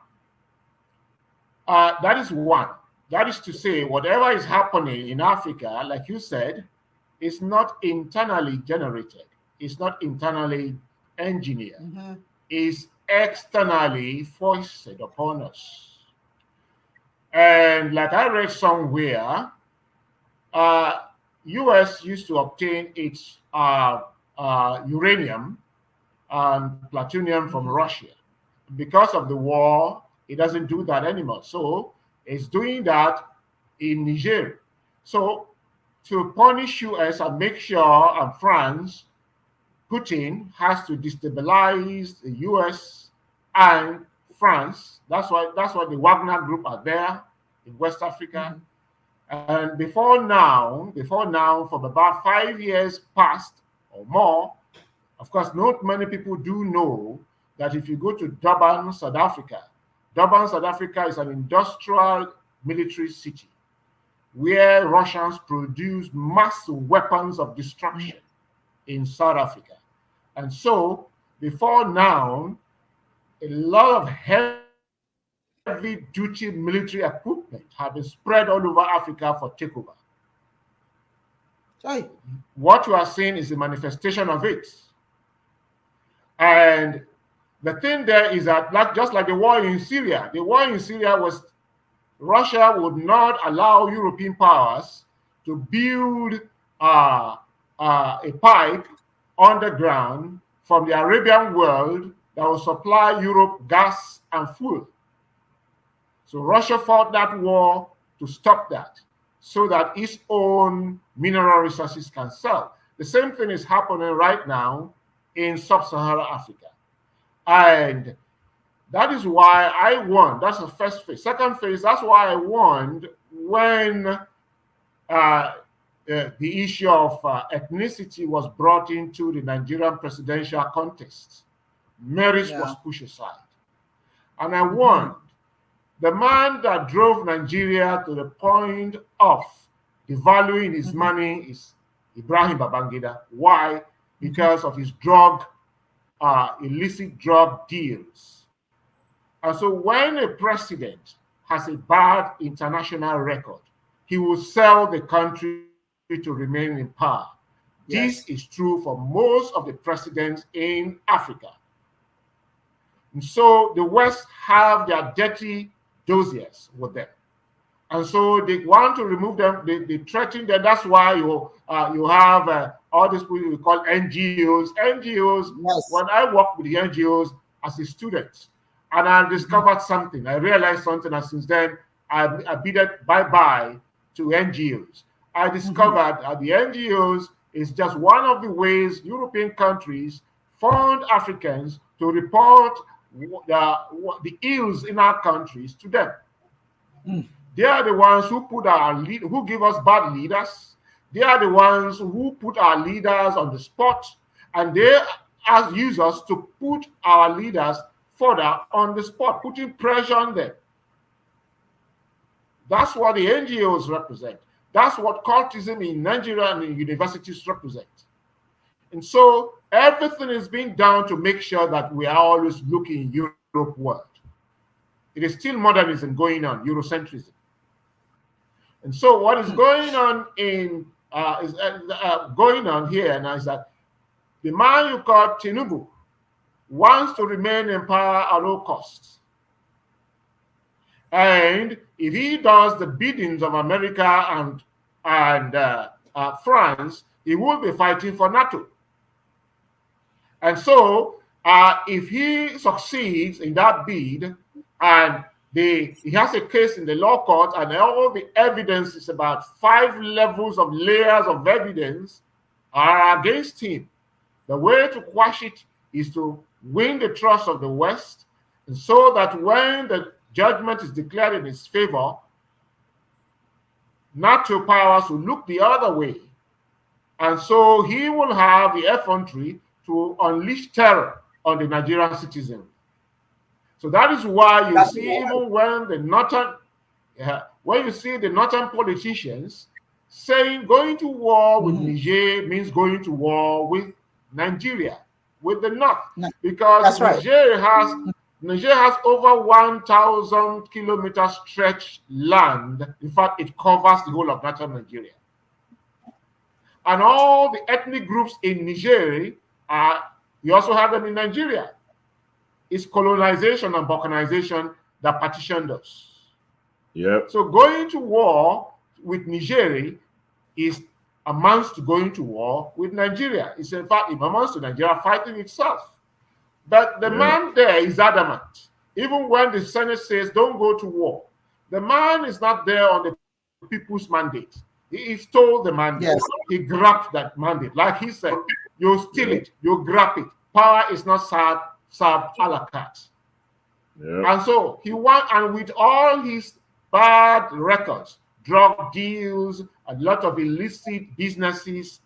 that is one. That is to say, whatever is happening in Africa, like you said, is not internally generated. It's not internally engineered. It's externally foisted upon us. And like I read somewhere, US used to obtain its uranium and plutonium from Russia. Because of the war, it doesn't do that anymore. So it's doing that in Niger. So to punish US and make sure, and France, Putin has to destabilize the US and France. That's why the Wagner Group are there in West Africa. And before now, for about 5 years past or more, of course, not many people do know that if you go to Durban, South Africa is an industrial military city where Russians produce massive weapons of destruction in South Africa. And so, before now, a lot of heavy-duty military equipment have been spread all over Africa for takeover. Right. What you are seeing is a manifestation of it. And the thing there is that, just like the war in Syria was Russia would not allow European powers to build a pipe underground from the Arabian world that will supply Europe gas and fuel. So Russia fought that war to stop that, so that its own mineral resources can sell. The same thing is happening right now in sub-Saharan Africa. And that is why I warned. That's the first phase. Second phase, that's why I warned when the issue of ethnicity was brought into the Nigerian presidential contest. Marriage was pushed aside. And I warned, the man that drove Nigeria to the point of devaluing his money is Ibrahim Babangida. Why? Because of his illicit drug deals. And so when a president has a bad international record, he will sell the country to remain in power. This is true for most of the presidents in Africa. And so the West have their dirty dossiers with them. And so they want to remove them. They threaten them. That's why you have all these people we call NGOs. NGOs, when I work with the NGOs as a student, and I discovered something. I realized something, and since then, I bidded bye-bye to NGOs. I discovered that the NGOs is just one of the ways European countries fund Africans to report the ills in our countries to them. They are the ones who who give us bad leaders. They are the ones who put our leaders on the spot, and they use us to put our leaders further on the spot, putting pressure on them. That's what the NGOs represent. That's what cultism in Nigeria and in universities represent. And so everything is being done to make sure that we are always looking Europe world. It is still modernism going on, Eurocentrism. And so what is going on going on here now is that the man you call Tinubu wants to remain in power at all costs. And if he does the biddings of America and France, he will be fighting for NATO. And so if he succeeds in that bid, and he has a case in the law court, and all the evidence is about 5 layers of evidence are against him. The way to quash it is to win the trust of the West, and so that when the judgment is declared in his favor, NATO powers will look the other way. And so he will have the effrontery to unleash terror on the Nigerian citizen. So that is why you see, even when the northern politicians saying going to war with Niger means going to war with Nigeria, with the North, because Niger has over 1,000 kilometers stretched land. In fact, it covers the whole of northern Nigeria. And all the ethnic groups in Niger you also have them in Nigeria. It's colonization and balkanization that partitioned us. Yep. So going to war with Niger amounts to going to war with Nigeria. It's in fact, it amounts to Nigeria fighting itself. But the man there is adamant. Even when the Senate says don't go to war, the man is not there on the people's mandate. He stole the mandate. He grabbed that mandate. Like he said, you steal it, you grab it. Power is not served a la carte. And so he won, and with all his bad records, drug deals, a lot of illicit businesses.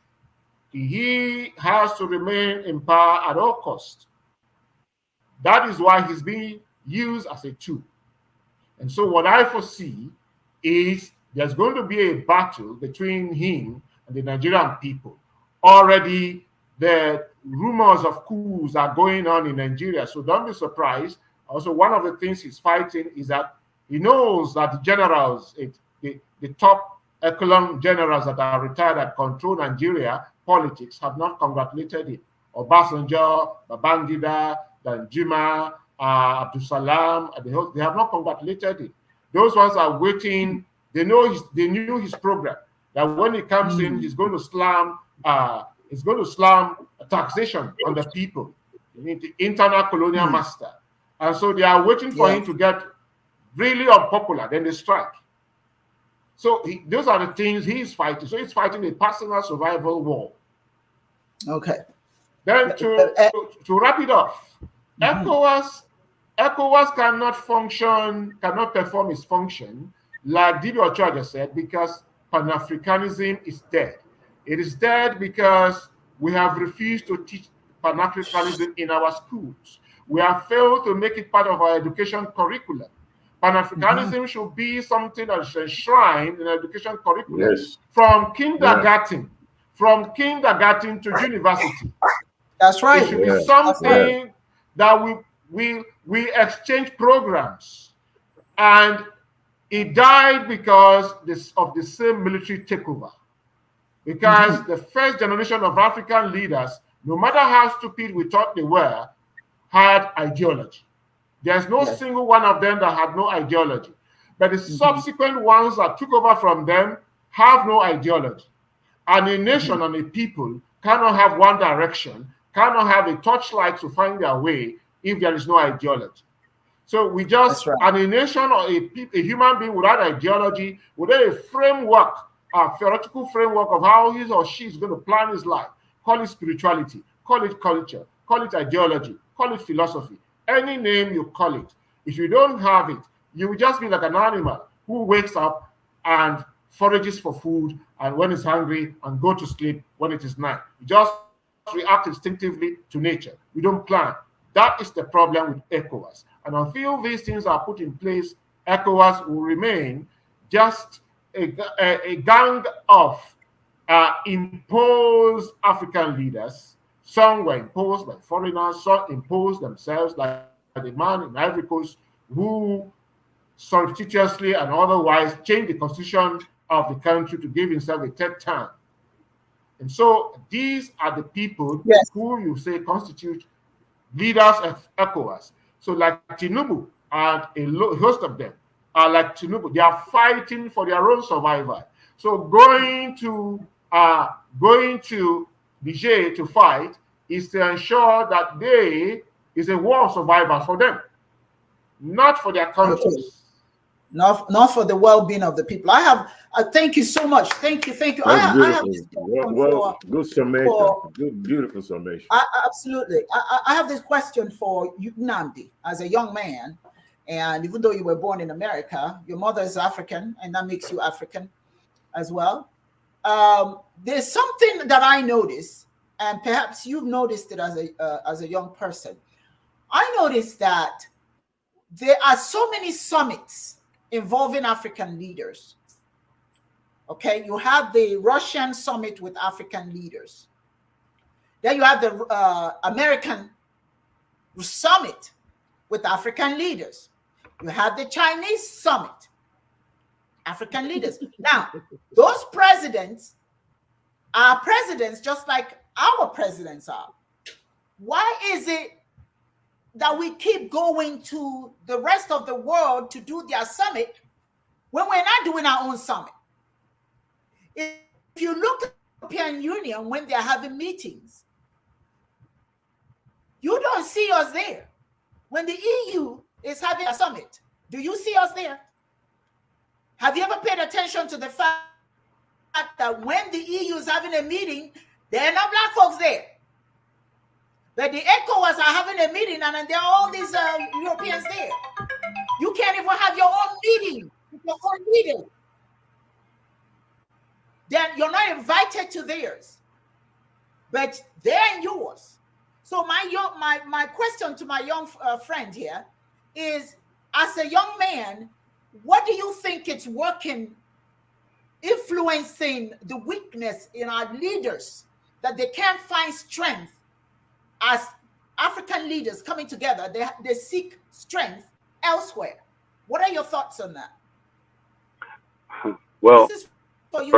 He has to remain in power at all costs. That is why he's being used as a tool. And so what I foresee is there's going to be a battle between him and the Nigerian people. Already the rumors of coups are going on in Nigeria, so don't be surprised. Also, one of the things he's fighting is that he knows that the generals, the top echelon generals that are retired that control Nigeria politics have not congratulated him. Obasanjo, Babangida, Danjuma, Abdul Salam, they have not congratulated him. Those ones are waiting. They knew his program. That when he comes in, he's going to slam taxation on the people. The internal colonial master. And so they are waiting for him to get really unpopular, then they strike. So those are the things he's fighting. So he's fighting a personal survival war. Okay. Then to wrap it up, ECOWAS cannot perform its function like Dibia Ochoa said, because Pan-Africanism is dead. It is dead because we have refused to teach Pan-Africanism in our schools. We have failed to make it part of our education curriculum. Pan-Africanism should be something that is enshrined in education curriculum from kindergarten, to university. That's right. It should be something that we exchange programs. And it died because of the same military takeover. Because the first generation of African leaders, no matter how stupid we thought they were, had ideology. There's no single one of them that had no ideology. But the subsequent ones that took over from them have no ideology. And a nation and a people cannot have one direction, cannot have a torchlight to find their way if there is no ideology. So we just, and a nation or a human being without ideology, without a framework, a theoretical framework of how he or she is going to plan his life, call it spirituality, call it culture, call it ideology, call it philosophy, any name you call it. If you don't have it, you will just be like an animal who wakes up and forages for food, and when it's hungry, and go to sleep when it is night. You just react instinctively to nature. We don't plan. That is the problem with ECOWAS. And until these things are put in place, ECOWAS will remain just a gang of imposed African leaders. Some were imposed by foreigners, some imposed themselves, like the man in Ivory Coast who surreptitiously and otherwise changed the constitution of the country to give himself a third term. And so these are the people who you say constitute leaders of ECOWAS. So like Tinubu and a host of them are like Tinubu. They are fighting for their own survival. So going to Niger to fight is to ensure that they is a war of survival for them, not for their countries. Okay. Not for the well-being of the people. I have. Thank you so much. Thank you. I have this good summation. Good, beautiful summation. Absolutely. I have this question for you, Nnamdi, as a young man, and even though you were born in America, your mother is African, and that makes you African as well. There's something that I noticed, and perhaps you've noticed it as a young person. I noticed that there are so many summits involving African leaders. Okay, you have the Russian summit with African leaders. Then you have the American summit with African leaders. You have the Chinese summit, African leaders. Now, those presidents are presidents just like our presidents are. Why is it that we keep going to the rest of the world to do their summit when we're not doing our own summit? If you look at the European Union when they're having meetings, you don't see us there. When the EU is having a summit, do you see us there? Have you ever paid attention to the fact that when the EU is having a meeting, there are no black folks there? But the ECOWAS are having a meeting and there are all these Europeans there. You can't even have your own meeting with your own leader. then you're not invited to theirs, but they're in yours. So my question to my young friend here is, as a young man, what do you think it's working, influencing the weakness in our leaders, that they can't find strength as African leaders coming together? They seek strength elsewhere. What are your thoughts on that? Well, this is for you,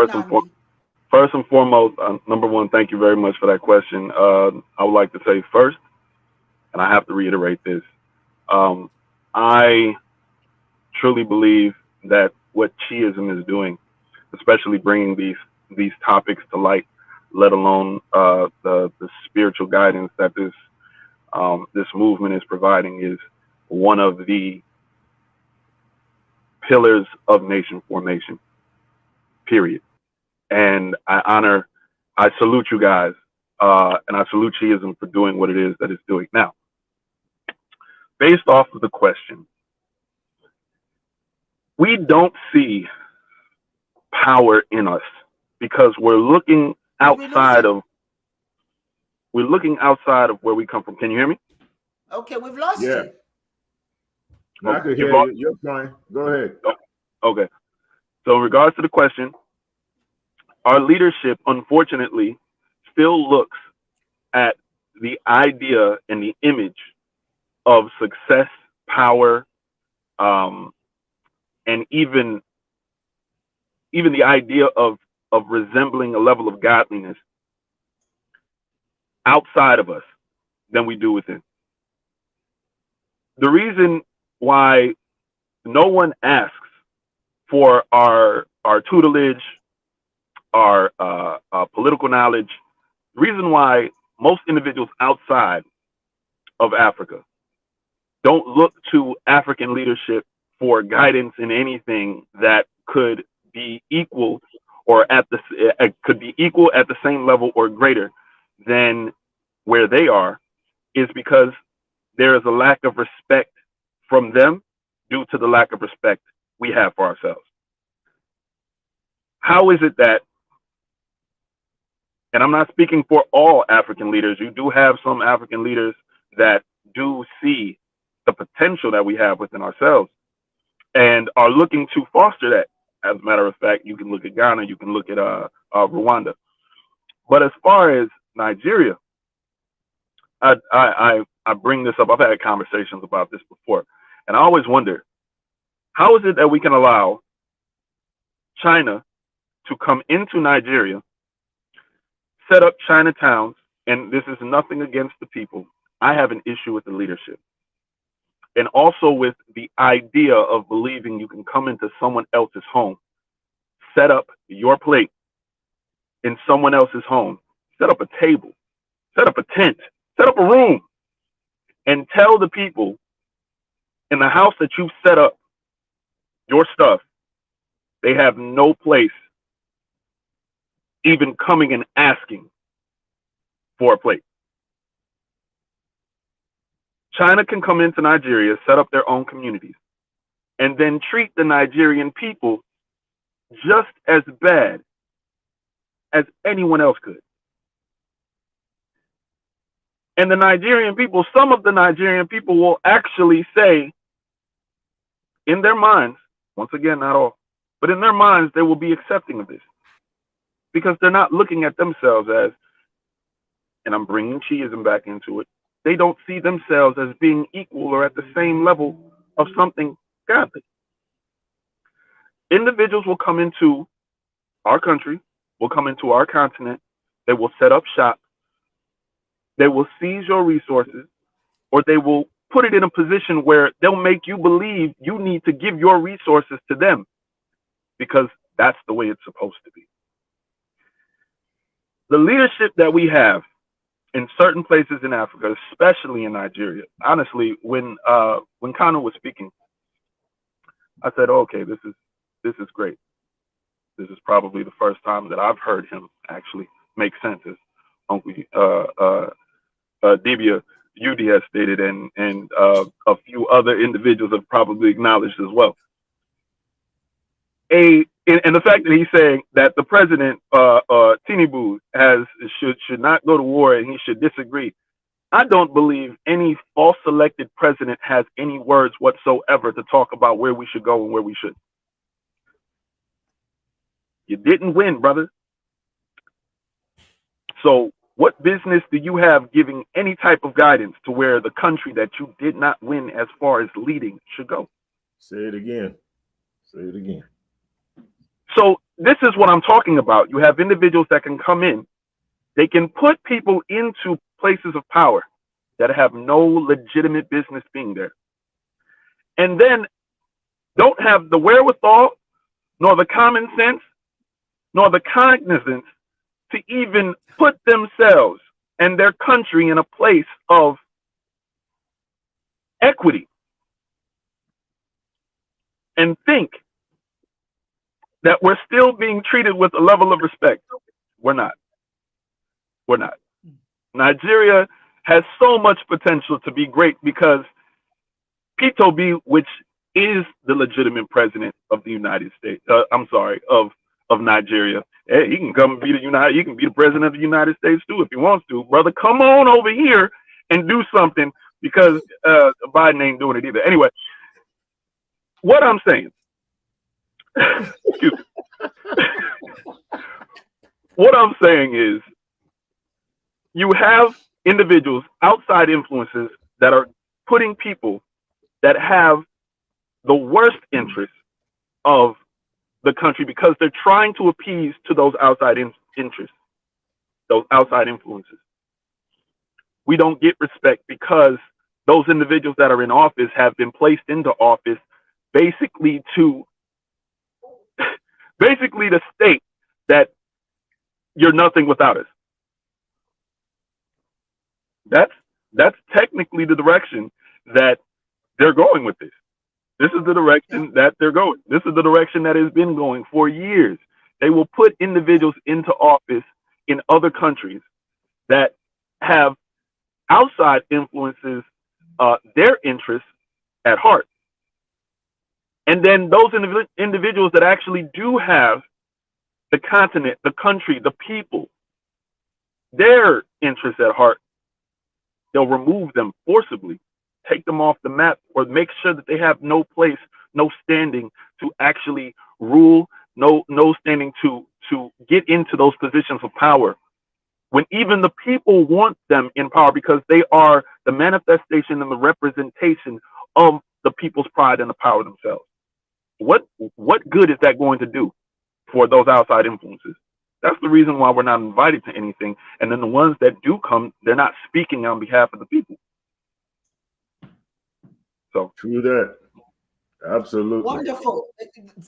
first and foremost, number one, thank you very much for that question. I would like to say first, and I have to reiterate this, I truly believe that what Chiism is doing, especially bringing these topics to light, let alone the spiritual guidance that this movement is providing, is one of the pillars of nation formation, period. And I salute you guys, and I salute Chiism for doing what it is that it's doing. Now, based off of the question, we don't see power in us because we're looking outside of where we come from. Can you hear me? Okay, we've lost you. I can hear you. You're fine. Go ahead. Okay. So in regards to the question, our leadership, unfortunately, still looks at the idea and the image of success, power, and even the idea of resembling a level of godliness outside of us than we do within. The reason why no one asks for our tutelage, our political knowledge, the reason why most individuals outside of Africa don't look to African leadership for guidance in anything that could be equal or at the same level or greater than where they are, is because there is a lack of respect from them due to the lack of respect we have for ourselves. How is it that, and I'm not speaking for all African leaders, you do have some African leaders that do see the potential that we have within ourselves and are looking to foster that. As a matter of fact, you can look at Ghana, you can look at Rwanda. But as far as Nigeria, I bring this up. I've had conversations about this before, and I always wonder, how is it that we can allow China to come into Nigeria, set up Chinatowns, and this is nothing against the people. I have an issue with the leadership. And also with the idea of believing you can come into someone else's home, set up your plate in someone else's home, set up a table, set up a tent, set up a room, and tell the people in the house that you've set up your stuff, they have no place even coming and asking for a plate. China can come into Nigeria, set up their own communities, and then treat the Nigerian people just as bad as anyone else could. And the Nigerian people, some of the Nigerian people will actually say in their minds, once again, not all, but in their minds, they will be accepting of this because they're not looking at themselves as, and I'm bringing Chiism back into it, they don't see themselves as being equal or at the same level of something godly. Individuals will come into our country, will come into our continent, they will set up shop, they will seize your resources, or they will put it in a position where they'll make you believe you need to give your resources to them because that's the way it's supposed to be. The leadership that we have in certain places in Africa, especially in Nigeria, honestly, when Kano was speaking, I said, okay, this is great. This is probably the first time that I've heard him actually make sense, as Uncle Dibia Udi has stated, and a few other individuals have probably acknowledged as well. A and the fact that he's saying that the president, Tinubu, should not go to war and he should disagree. I don't believe any false selected president has any words whatsoever to talk about where we should go and where we should. You didn't win, brother. So what business do you have giving any type of guidance to where the country that you did not win as far as leading should go? Say it again. Say it again. So this is what I'm talking about. You have individuals that can come in. They can put people into places of power that have no legitimate business being there. And then don't have the wherewithal, nor the common sense, nor the cognizance to even put themselves and their country in a place of equity. And think that we're still being treated with a level of respect. We're not. We're not. Nigeria has so much potential to be great because Peter Obi, which is the legitimate president of the United States, of Nigeria. Hey, he can come and be he can be the president of the United States too if he wants to. Brother, come on over here and do something because Biden ain't doing it either. Anyway, what I'm saying, excuse me. What I'm saying is you have individuals, outside influences that are putting people that have the worst interests of the country because they're trying to appease to those outside interests, those outside influences. We don't get respect because those individuals that are in office have been placed into office basically to state that you're nothing without us. That's technically the direction that they're going with this. This is the direction that they're going. This is the direction that has been going for years. They will put individuals into office in other countries that have outside influences, their interests at heart. And then those individuals that actually do have the continent, the country, the people, their interests at heart, they'll remove them forcibly, take them off the map, or make sure that they have no place, no standing to actually rule, no standing to get into those positions of power. When even the people want them in power because they are the manifestation and the representation of the people's pride and the power themselves. What good is that going to do for those outside influences? That's the reason why we're not invited to anything. And then the ones that do come, they're not speaking on behalf of the people. So true that. Absolutely. Wonderful.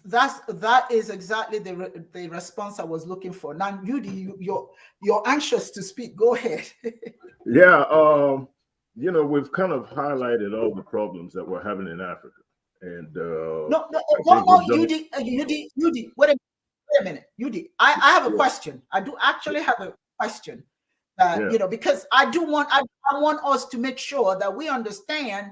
That is exactly the response I was looking for. Now, you're anxious to speak. Go ahead. Yeah. We've kind of highlighted all the problems that we're having in Africa. And Yudi, wait a minute. Yudi, I have a question. I do actually have a question. Because I want us to make sure that we understand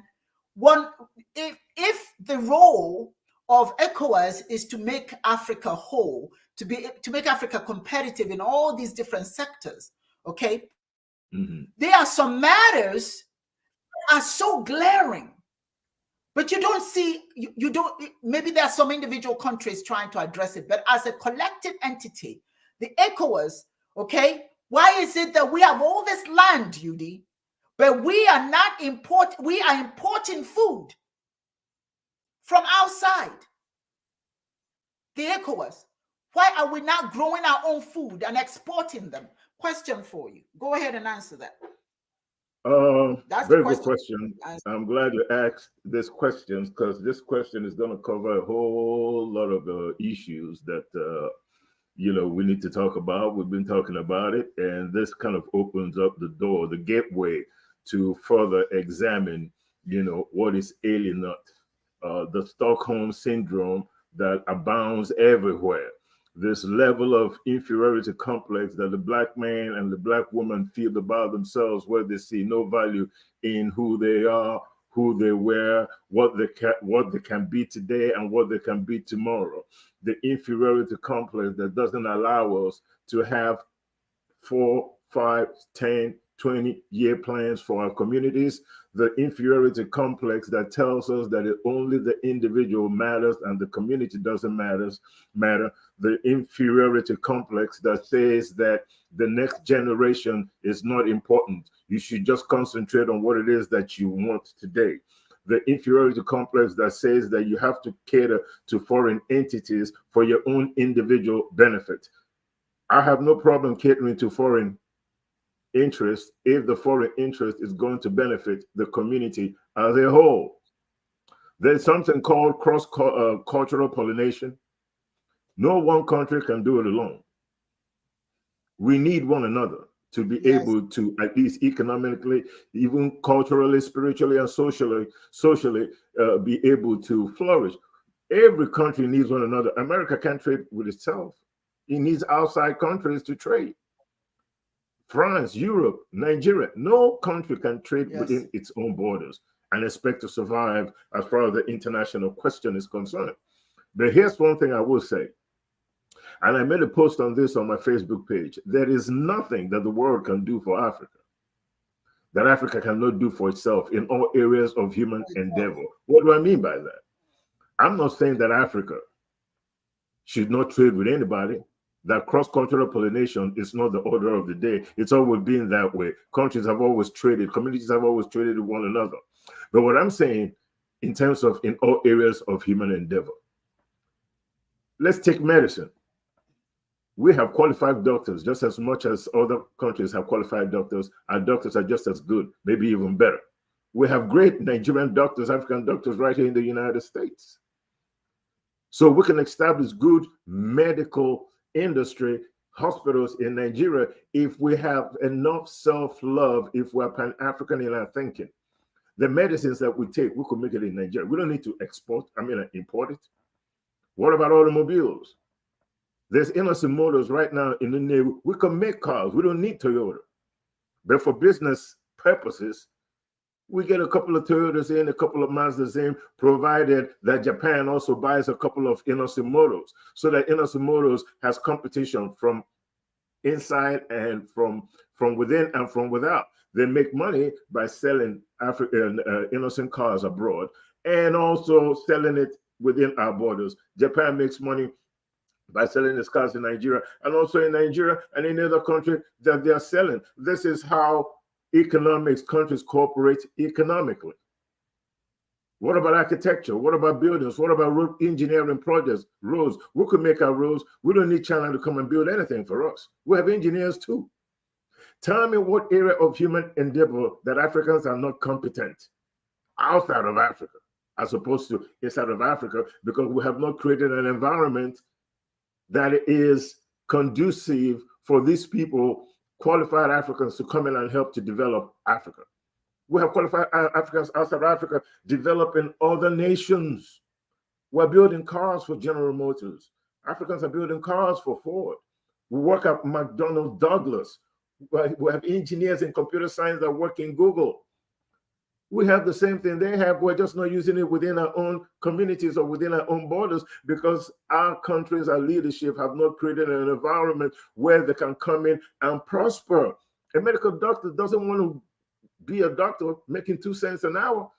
if the role of ECOWAS is to make Africa whole, to make Africa competitive in all these different sectors, okay? Mm-hmm. There are some matters that are so glaring, but you don't see, you don't, maybe there are some individual countries trying to address it, but as a collective entity, the ECOWAS, okay, why is it that we have all this land, Yudi, but we are importing food from outside the ECOWAS? Why are we not growing our own food and exporting them? Question for you. Go ahead and answer that. That's very good question. I'm glad you asked this question because this question is going to cover a whole lot of issues that we need to talk about. We've been talking about it, and this kind of opens up the door, the gateway to further examine, what is alien the Stockholm syndrome that abounds everywhere. This level of inferiority complex that the Black man and the Black woman feel about themselves, where they see no value in who they are, who they were, what they can be today, and what they can be tomorrow. The inferiority complex that doesn't allow us to have 4, 5, 10, 20-year plans for our communities. The inferiority complex that tells us that only the individual matters and the community doesn't matter. The inferiority complex that says that the next generation is not important. You should just concentrate on what it is that you want today. The inferiority complex that says that you have to cater to foreign entities for your own individual benefit. I have no problem catering to foreign interest if the foreign interest is going to benefit the community as a whole. There's something called cross-cultural pollination. No one country can do it alone. We need one another to be able to, at least economically, even culturally, spiritually, and socially be able to flourish. Every country needs one another. America can't trade with itself. It needs outside countries to trade. France, Europe, Nigeria, no country can trade within its own borders and expect to survive as far as the international question is concerned. But here's one thing I will say, and I made a post on this on my Facebook page. There is nothing that the world can do for Africa that Africa cannot do for itself in all areas of human endeavor. What do I mean by that? I'm not saying that Africa should not trade with anybody. That cross-cultural pollination is not the order of the day. It's always been that way. Countries have always traded. Communities have always traded with one another. But what I'm saying in terms of in all areas of human endeavor, let's take medicine. We have qualified doctors just as much as other countries have qualified doctors. Our doctors are just as good, maybe even better. We have great Nigerian doctors, African doctors right here in the United States. So we can establish good medical industry, hospitals in Nigeria if we have enough self-love, if we're Pan-African in our thinking. The medicines that we take, we could make it in Nigeria. We don't need to import it. What about automobiles? There's innocent motors right now in the Navy. We can make cars. We don't need Toyota. But for business purposes, we get a couple of Toyotas in, a couple of Mazdas in, provided that Japan also buys a couple of innocent motors, so that innocent motors has competition from inside and from within and from without. They make money by selling African innocent cars abroad and also selling it within our borders. Japan makes money by selling its cars in Nigeria, and also in Nigeria and in other countries that they are selling. This is how countries cooperate economically. What about architecture? What about buildings? What about road engineering projects, roads? We could make our roads. We don't need China to come and build anything for us. We have engineers too. Tell me what area of human endeavor that Africans are not competent outside of Africa, as opposed to inside of Africa, because we have not created an environment that is conducive for these people, qualified Africans, to come in and help to develop Africa. We have qualified Africans outside Africa developing other nations. We're building cars for General Motors. Africans are building cars for Ford. We work at McDonnell Douglas. We have engineers in computer science that work in Google. We have the same thing they have. We're just not using it within our own communities or within our own borders, because our countries, our leadership have not created an environment where they can come in and prosper. A medical doctor doesn't want to be a doctor making 2 cents an hour.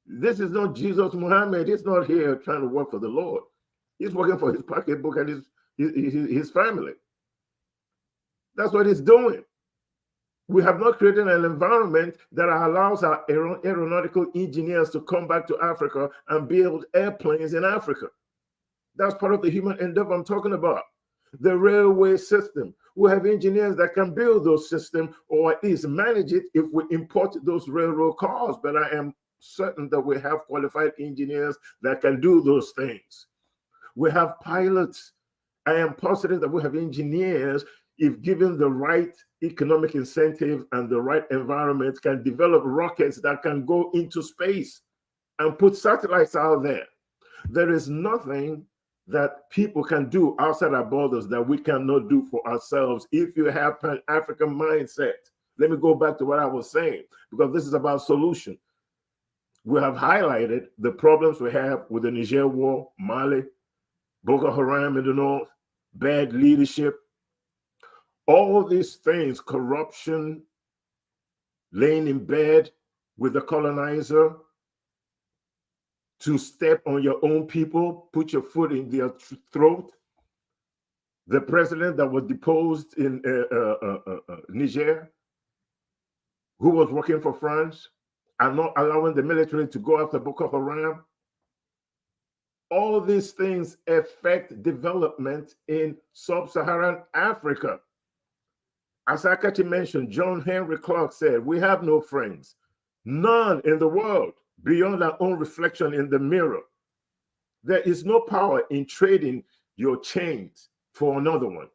This is not Jesus Muhammad. He's not here trying to work for the Lord. He's working for his pocketbook and his family. That's what he's doing. We have not created an environment that allows our aeronautical engineers to come back to Africa and build airplanes in Africa. That's part of the human endeavor I'm talking about. The railway system. We have engineers that can build those systems, or at least manage it if we import those railroad cars. But I am certain that we have qualified engineers that can do those things. We have pilots. I am positive that we have engineers, if given the right economic incentive and the right environment, can develop rockets that can go into space and put satellites out there. There is nothing that people can do outside our borders that we cannot do for ourselves if you have Pan-African mindset. Let me go back to what I was saying, because this is about solution. We have highlighted the problems we have with the Niger war, Mali, Boko Haram in the north, bad leadership, all these things, corruption, laying in bed with the colonizer to step on your own people, put your foot in their throat. The president that was deposed in Niger, who was working for France, and not allowing the military to go after Boko Haram. All these things affect development in sub-Saharan Africa. As Akachi mentioned, John Henry Clark said, we have no friends, none in the world beyond our own reflection in the mirror. There is no power in trading your chains for another one.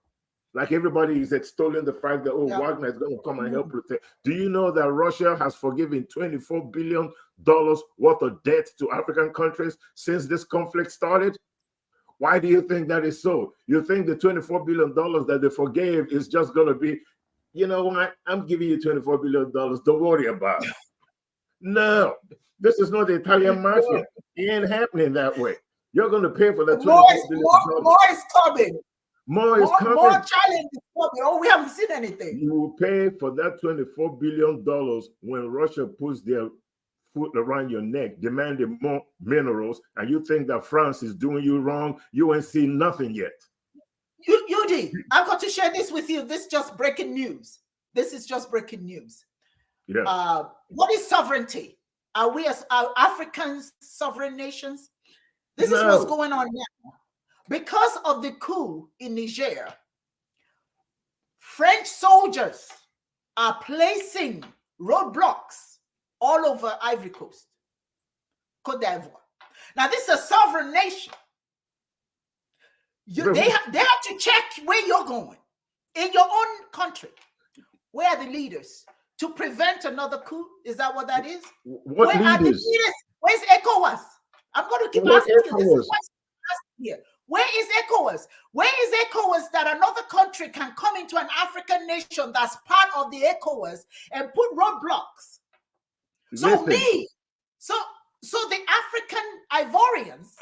Like everybody is extolling the fact that, Wagner is going to come and help protect. Do you know that Russia has forgiven $24 billion worth of debt to African countries since this conflict started? Why do you think that is so? You think the $24 billion that they forgave is just going to be, you know what, I'm giving you $24 billion, don't worry about it. No, this is not the Italian mafia. It ain't happening that way. You're going to pay for that $24 billion. More is coming. More is coming. More challenge is coming. Oh, we haven't seen anything. You will pay for that $24 billion when Russia puts their foot around your neck, demanding more minerals, and you think that France is doing you wrong. You ain't seen nothing yet. Yudi, I've got to share this with you. This is just breaking news. This is just breaking news. Yeah. What is sovereignty? Are we as Africans sovereign nations? This is what's going on now. Because of the coup in Niger, French soldiers are placing roadblocks all over Ivory Coast, Côte d'Ivoire. Now, this is a sovereign nation. They have to check where you're going in your own country. Where are the leaders to prevent another coup? Is that what that is? What Where are the leaders? Where's ECOWAS? I'm going to keep asking you this question here. Where is ECOWAS? Where is ECOWAS that another country can come into an African nation that's part of the ECOWAS and put roadblocks? So the African Ivorians,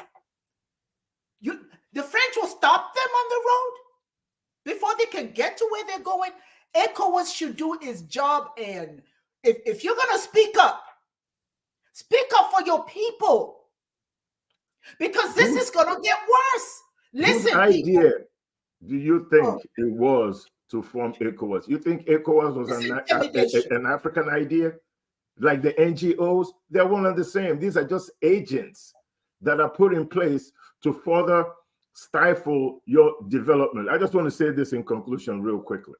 the French will stop them on the road before they can get to where they're going. ECOWAS should do its job, and if you're going to speak up for your people. Because this is going to get worse. Listen, whose idea do you think it was to form ECOWAS? You think ECOWAS was an African idea? Like the NGOs? They're one and the same. These are just agents that are put in place to further stifle your development. I just want to say this in conclusion real quickly.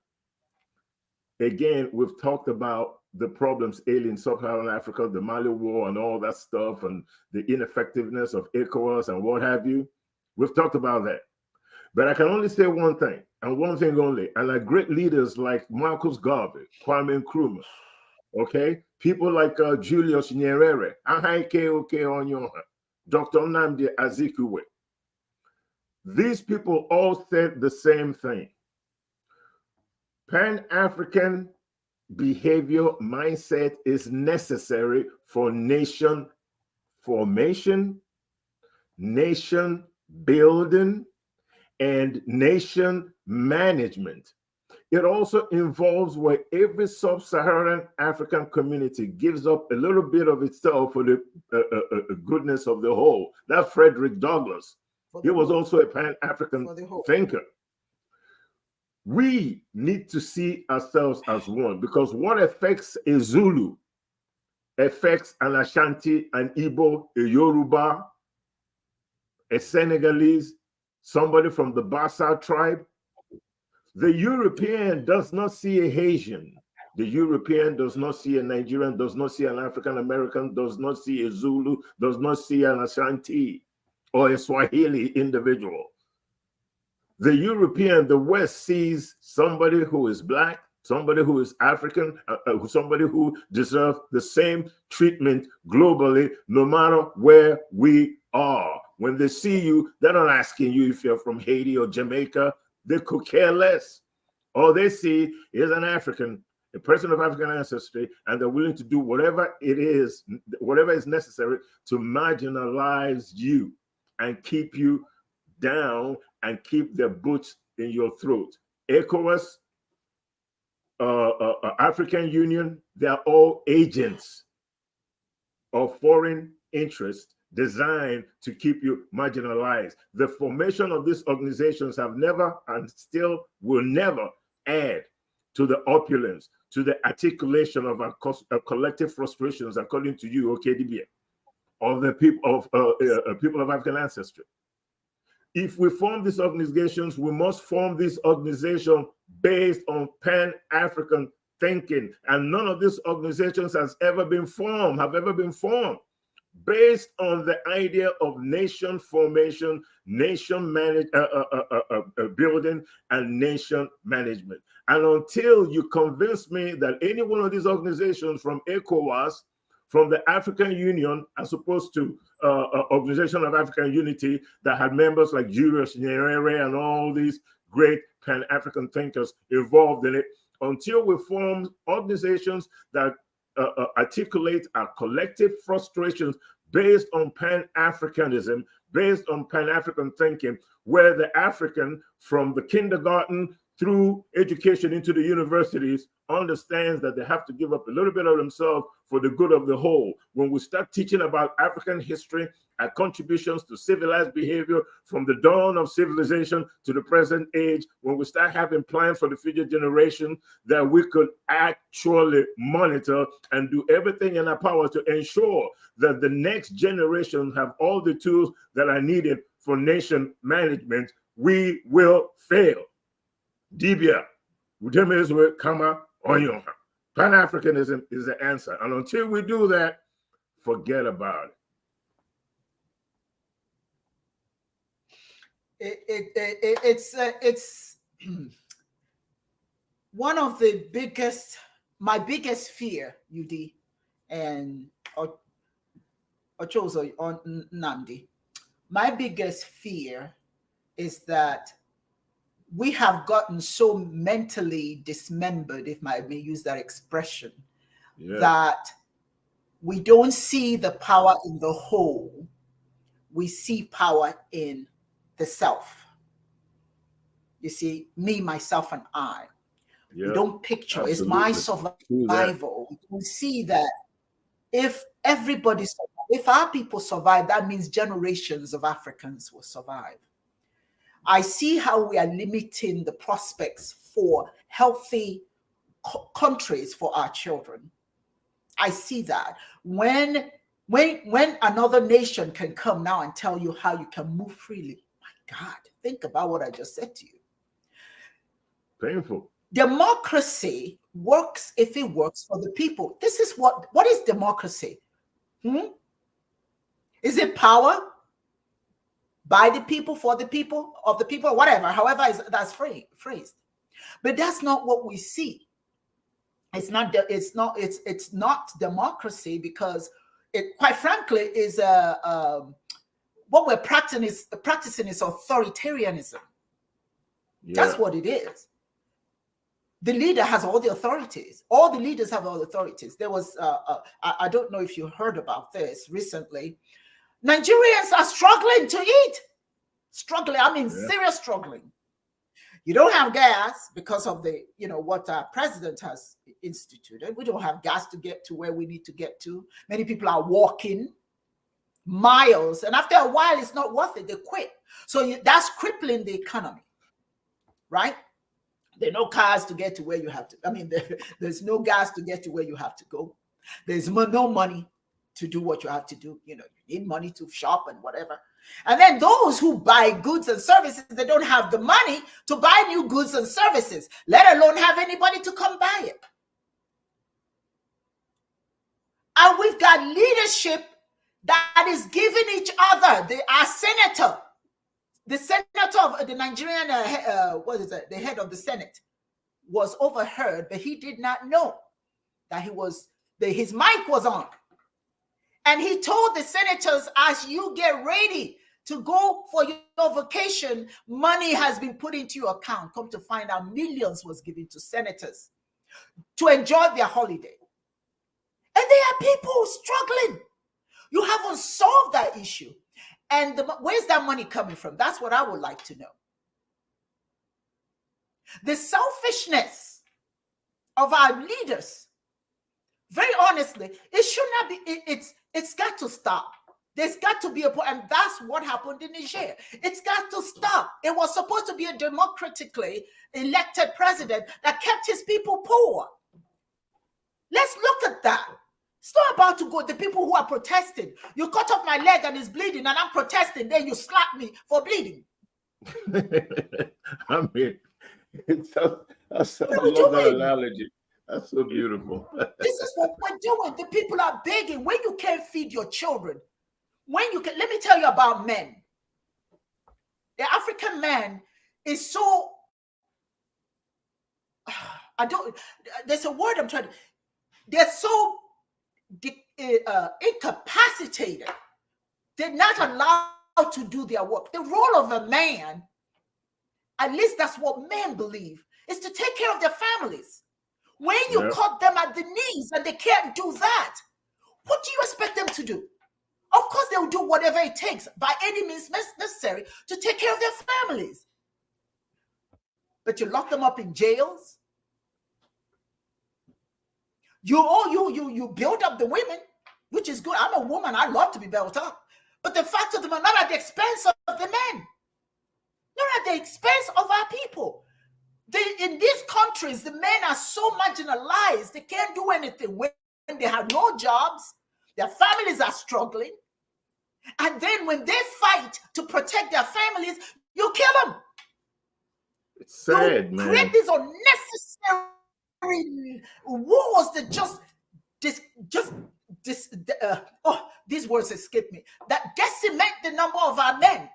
Again, we've talked about the problems ailing sub-Saharan Africa, the Mali war and all that stuff, and the ineffectiveness of ECOWAS and what have you. We've talked about that. But I can only say one thing, and one thing only. And like great leaders like Marcus Garvey, Kwame Nkrumah, okay? People like Julius Nyerere, Dr. Nnamdi Azikiwe. These people all said the same thing. Pan-African behavior mindset is necessary for nation formation, nation building, and nation management. It also involves where every sub-Saharan African community gives up a little bit of itself for the goodness of the whole. That's Frederick Douglass. He was also a Pan-African thinker. We need to see ourselves as one, because what affects a Zulu affects an Ashanti, an Igbo, a Yoruba, a Senegalese, somebody from the Bassa tribe. The European does not see a Haitian. The European does not see a Nigerian, does not see an African American, does not see a Zulu, does not see an Ashanti or a Swahili individual. The European, the West, sees somebody who is Black, somebody who is African, somebody who deserves the same treatment globally, no matter where we are. When they see you, they're not asking you if you're from Haiti or Jamaica. They could care less. All they see is an African, a person of African ancestry, and they're willing to do whatever is necessary to marginalize you and keep you down and keep their boots in your throat. ECOWAS, African Union, they're all agents of foreign interest designed to keep you marginalized. The formation of these organizations have never and still will never add to the opulence, to the articulation of our collective frustrations, according to you, OKDB, of the people of African ancestry. If we form these organizations, we must form this organization based on Pan-African thinking. And none of these organizations have ever been formed based on the idea of nation formation, nation building, and nation management. And until you convince me that any one of these organizations, from ECOWAS, from the African Union, as opposed to Organization of African Unity, that had members like Julius Nyerere and all these great Pan-African thinkers involved in it, until we form organizations that articulate our collective frustrations based on Pan-Africanism, based on Pan-African thinking, where the African, from the kindergarten through education into the universities, understands that they have to give up a little bit of themselves for the good of the whole. When we start teaching about African history and contributions to civilized behavior from the dawn of civilization to the present age, when we start having plans for the future generation, that we could actually monitor and do everything in our power to ensure that the next generation have all the tools that are needed for nation management, we will fail. Dibia, Pan-Africanism is the answer. And until we do that, forget about it. It's one of the my biggest fear, UD, and Ochozo on Nandi. My biggest fear is that we have gotten so mentally dismembered, if I may use that expression, that we don't see the power in the whole. We see power in the self. You see, me, myself, and I. We don't picture, it's my survival. We don't see that if if our people survive, that means generations of Africans will survive. I see how we are limiting the prospects for healthy countries for our children. I see that when another nation can come now and tell you how you can move freely. My God, think about what I just said to you. Painful. Democracy works if it works for the people. This is what is democracy? Is it power? By the people, for the people, of the people, whatever, however that's phrased. But that's not what we see. It's not democracy, because it, quite frankly, is what we're practicing is authoritarianism. That's what it is. The leader has all the authorities. All the leaders have all the authorities. There was I don't know if you heard about this recently. Nigerians are struggling to eat. Struggling, I mean, serious struggling. You don't have gas because of the, what our president has instituted. We don't have gas to get to where we need to get to. Many people are walking miles, and after a while, it's not worth it. They quit. So that's crippling the economy, right? There are no cars to get to where you have to. I mean, there's no gas to get to where you have to go. There's no money to do what you have to do. You need money to shop and whatever. And then those who buy goods and services, they don't have the money to buy new goods and services, let alone have anybody to come buy it. And we've got leadership that is giving each other. Our senator, the senator of the Nigerian, the head of the Senate, was overheard, but he did not know that his mic was on. And he told the senators, as you get ready to go for your vacation, money has been put into your account. Come to find out, millions was given to senators to enjoy their holiday. And there are people struggling. You haven't solved that issue. And where's that money coming from? That's what I would like to know. The selfishness of our leaders, very honestly, it should not be, it's got to stop. There's got to be a point, and that's what happened in Niger. It's got to stop. It was supposed to be a democratically elected president that kept his people poor. Let's look at that. It's not about to go, the people who are protesting. You cut off my leg and it's bleeding, and I'm protesting, then you slap me for bleeding. I mean, I love that analogy. That's so beautiful. This is what we're doing. The people are begging. When you can't feed your children, when you can, let me tell you about men. The African man is so, there's a word I'm trying to, they're so incapacitated. They're not allowed to do their work. The role of a man, at least that's what men believe, is to take care of their families. When you cut them at the knees and they can't do that, what do you expect them to do? Of course, they will do whatever it takes by any means necessary to take care of their families. But you lock them up in jails. You build up the women, which is good. I'm a woman. I love to be built up. But the fact of the matter, not at the expense of the men. Not at the expense of our people. In these countries, the men are so marginalized. They can't do anything. When they have no jobs, their families are struggling. And then when they fight to protect their families, you kill them. It's sad, man. Create these unnecessary wars that these words escape me, that decimate the number of our men.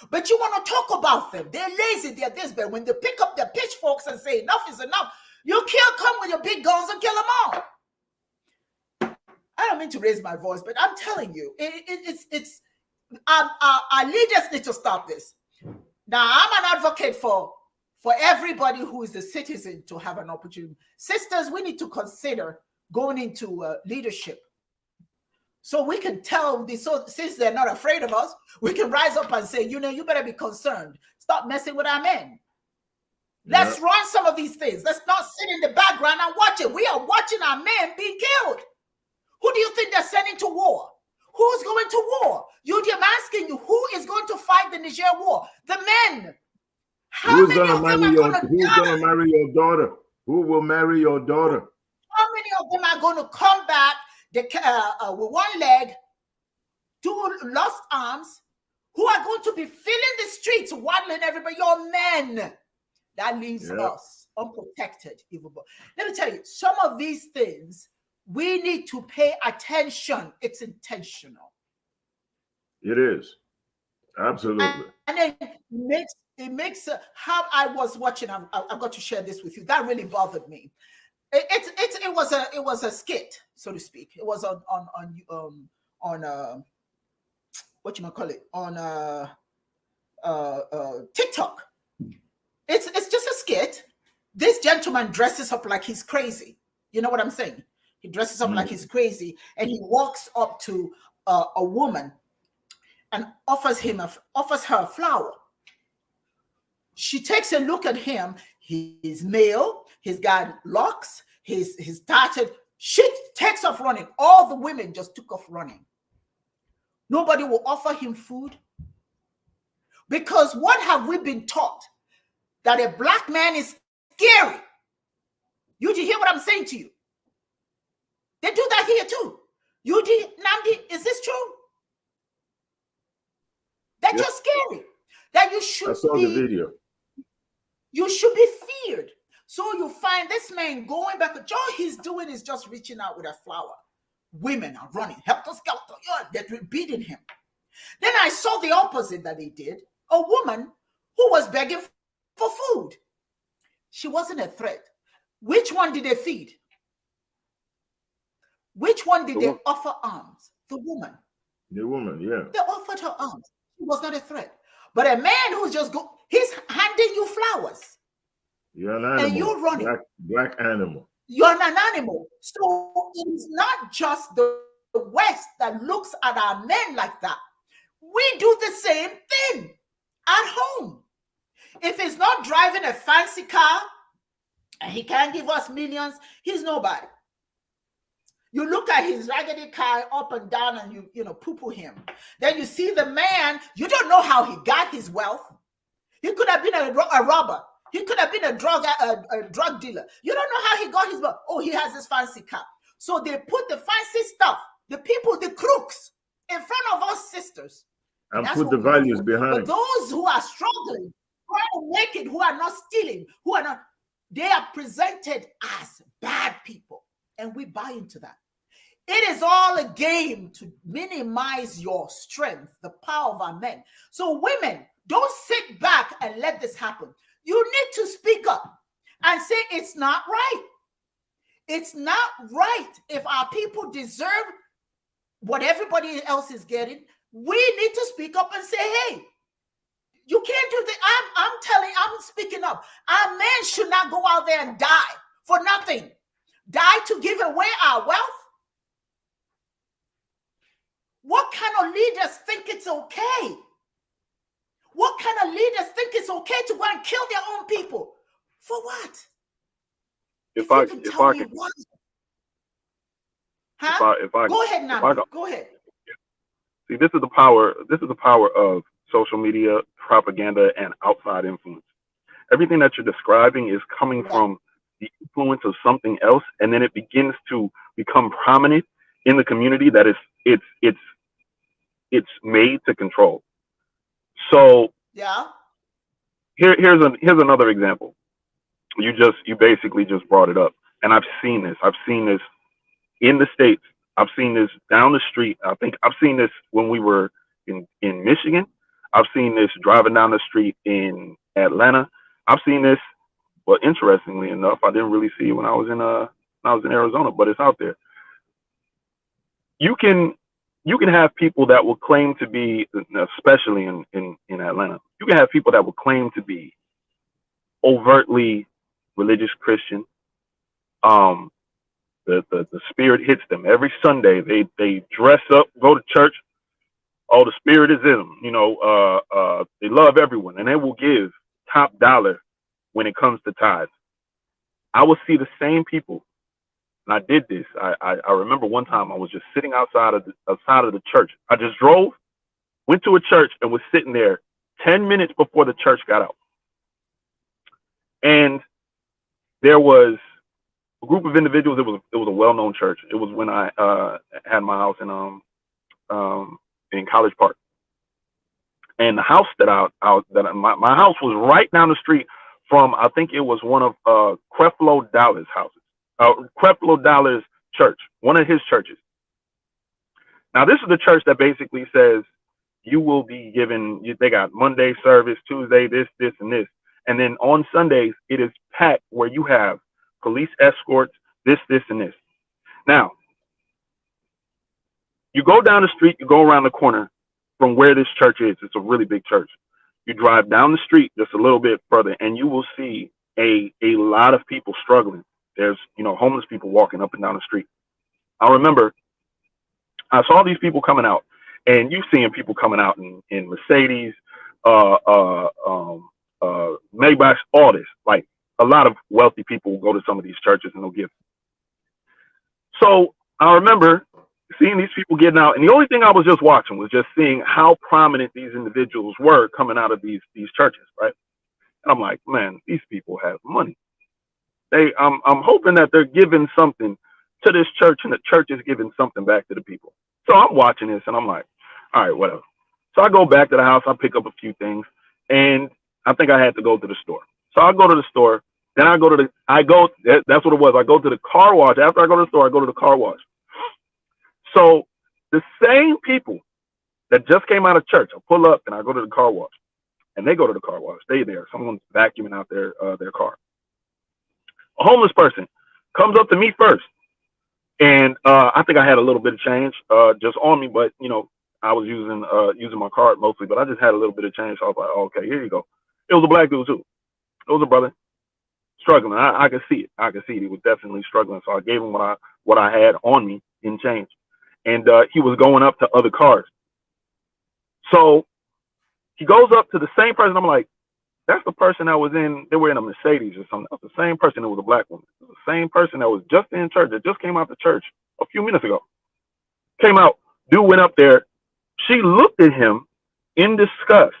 But you want to talk about them. They're lazy, they're this, but when they pick up their pitchforks and say enough is enough, you can't come with your big guns and kill them all. I don't mean to raise my voice, but I'm telling you, our leaders need to stop this. Now, I'm an advocate for everybody who is a citizen to have an opportunity. Sisters, we need to consider going into leadership. So we can tell this, so since they're not afraid of us, we can rise up and say, you better be concerned. Stop messing with our men. Let's run some of these things. Let's not sit in the background and watch it. We are watching our men being killed. Who do you think they're sending to war? Who's going to war? I'm asking you, who is going to fight the Niger war? The men. Who's going to marry your daughter? Who will marry your daughter? How many of them are going to come back with one leg, two lost arms, who are going to be filling the streets, waddling everybody? Your men. That leaves us unprotected. Let me tell you, some of these things, we need to pay attention. It's intentional. It is. Absolutely. And then it makes how I was watching, I've got to share this with you. That really bothered me. It was a skit, so to speak. It was on whatchamacallit, on TikTok. It's just a skit. This gentleman dresses up like he's crazy. You know what I'm saying? He dresses up like he's crazy, and he walks up to a woman and offers her a flower. She takes a look at him. He's male. He's got locks. He's tatted. She takes off running. All the women just took off running. Nobody will offer him food. Because what have we been taught? That a black man is scary. You hear what I'm saying to you? They do that here too. Namdi, is this true? They're just scary. That you should I saw the video. You should be feared. So you find this man going back. All he's doing is just reaching out with a flower. Women are running. Helter skelter. They're beating him. Then I saw the opposite that they did. A woman who was begging for food. She wasn't a threat. Which one did they feed? Which one did they offer arms? The woman. The woman, yeah. They offered her arms. She was not a threat. But a man who's he's handing you flowers. You're an and animal. you're running. Black animal. You're an animal. So it's not just the West that looks at our men like that. We do the same thing at home. If he's not driving a fancy car and he can't give us millions, he's nobody. You look at his raggedy car up and down and you poo-poo him. Then you see the man, you don't know how he got his wealth. He could have been a robber. He could have been a drug dealer. You don't know how he got his wealth. Oh, he has this fancy car. So they put the fancy stuff, the people, the crooks, in front of us sisters. And put the values behind. But those who are struggling, who are naked, who are not stealing, who are not, they are presented as bad people. And we buy into that. It is all a game to minimize your strength, the power of our men. So women, don't sit back and let this happen. You need to speak up and say it's not right. It's not right. If our people deserve what everybody else is getting, we need to speak up and say, hey, you can't do that. I'm speaking up. Our men should not go out there and die for nothing. Die to give away our wealth? What kind of leaders think it's okay? What kind of leaders think it's okay to go and kill their own people? For what? If I could, Go ahead, Nami. Go ahead. See, this is the power. This is the power of social media, propaganda, and outside influence. Everything that you're describing is coming from the influence of something else, and then it begins to become prominent in the community that it's made to control. So yeah, here's another example. You basically just brought it up, and I've seen this. I've seen this in the States. I've seen this down the street. I think I've seen this when we were in Michigan. I've seen this driving down the street in Atlanta. I've seen this. Well, interestingly enough, I didn't really see it when I was in Arizona, but it's out there. You can have people that will claim to be, especially in Atlanta, you can have people that will claim to be overtly religious Christian. The spirit hits them every Sunday. They dress up, go to church. Oh, the spirit is in them. They love everyone, and they will give top dollar when it comes to tithes. I will see the same people, and I did this. I remember one time I was just sitting outside of the church. I just went to a church, and was sitting there 10 minutes before the church got out, and there was a group of individuals. It was a well-known church. It was when I had my house in College Park, and the house my house was right down the street from, I think it was one of Creflo Dollar's houses, Creflo Dollar's church, one of his churches. Now this is the church that basically says you will be given. They got Monday service, Tuesday this, and this, and then on Sundays it is packed where you have police escorts, this, and this. Now, you go down the street, you go around the corner from where this church is. It's a really big church. You drive down the street just a little bit further, and you will see a lot of people struggling. There's, homeless people walking up and down the street. I remember I saw these people coming out, and you've seen people coming out in Mercedes, Maybachs, all this. Like, a lot of wealthy people will go to some of these churches and they'll give. So I remember seeing these people getting out, and the only thing I was just watching was just seeing how prominent these individuals were coming out of these churches, right? And I'm like, man, these people have money. I'm hoping that they're giving something to this church, and the church is giving something back to the people. So I'm watching this, and I'm like, all right, whatever. So I go back to the house, I pick up a few things, and I think I had to go to the store. So I go to the store, then that's what it was. I go to the car wash. After I go to the store, I go to the car wash. So the same people that just came out of church, I pull up and I go to the car wash, and they go to the car wash. They there. Someone's vacuuming out their car. A homeless person comes up to me first, and I think I had a little bit of change just on me, but I was using my card mostly, but I just had a little bit of change. So I was like, oh, okay, here you go. It was a black dude too. It was a brother. struggling. I could see it. I could see it. He was definitely struggling. So I gave him what I had on me in change, and he was going up to other cars. So he goes up to the same person. I'm like, that's the person that was they were in a Mercedes or something. That's the same person that was a black woman. It was the same person that was just in church, that just came out of church a few minutes ago. Came out, dude went up there. She looked at him in disgust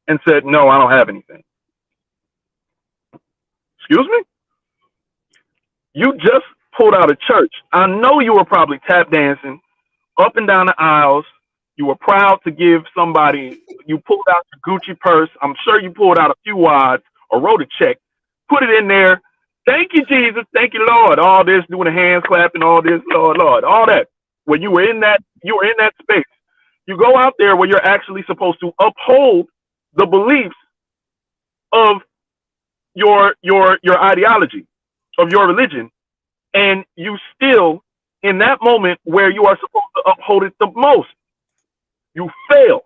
and said, no, I don't have anything. Excuse me? You just pulled out of church. I know you were probably tap dancing up and down the aisles. You were proud to give somebody, you pulled out your Gucci purse. I'm sure you pulled out a few wads or wrote a check, put it in there. Thank you, Jesus. Thank you, Lord. All this, doing the hands clapping, all this, Lord, Lord, all that. When you were in that space. You go out there where you're actually supposed to uphold the beliefs of your ideology, of your religion, and you still, in that moment where you are supposed to uphold it the most, you fail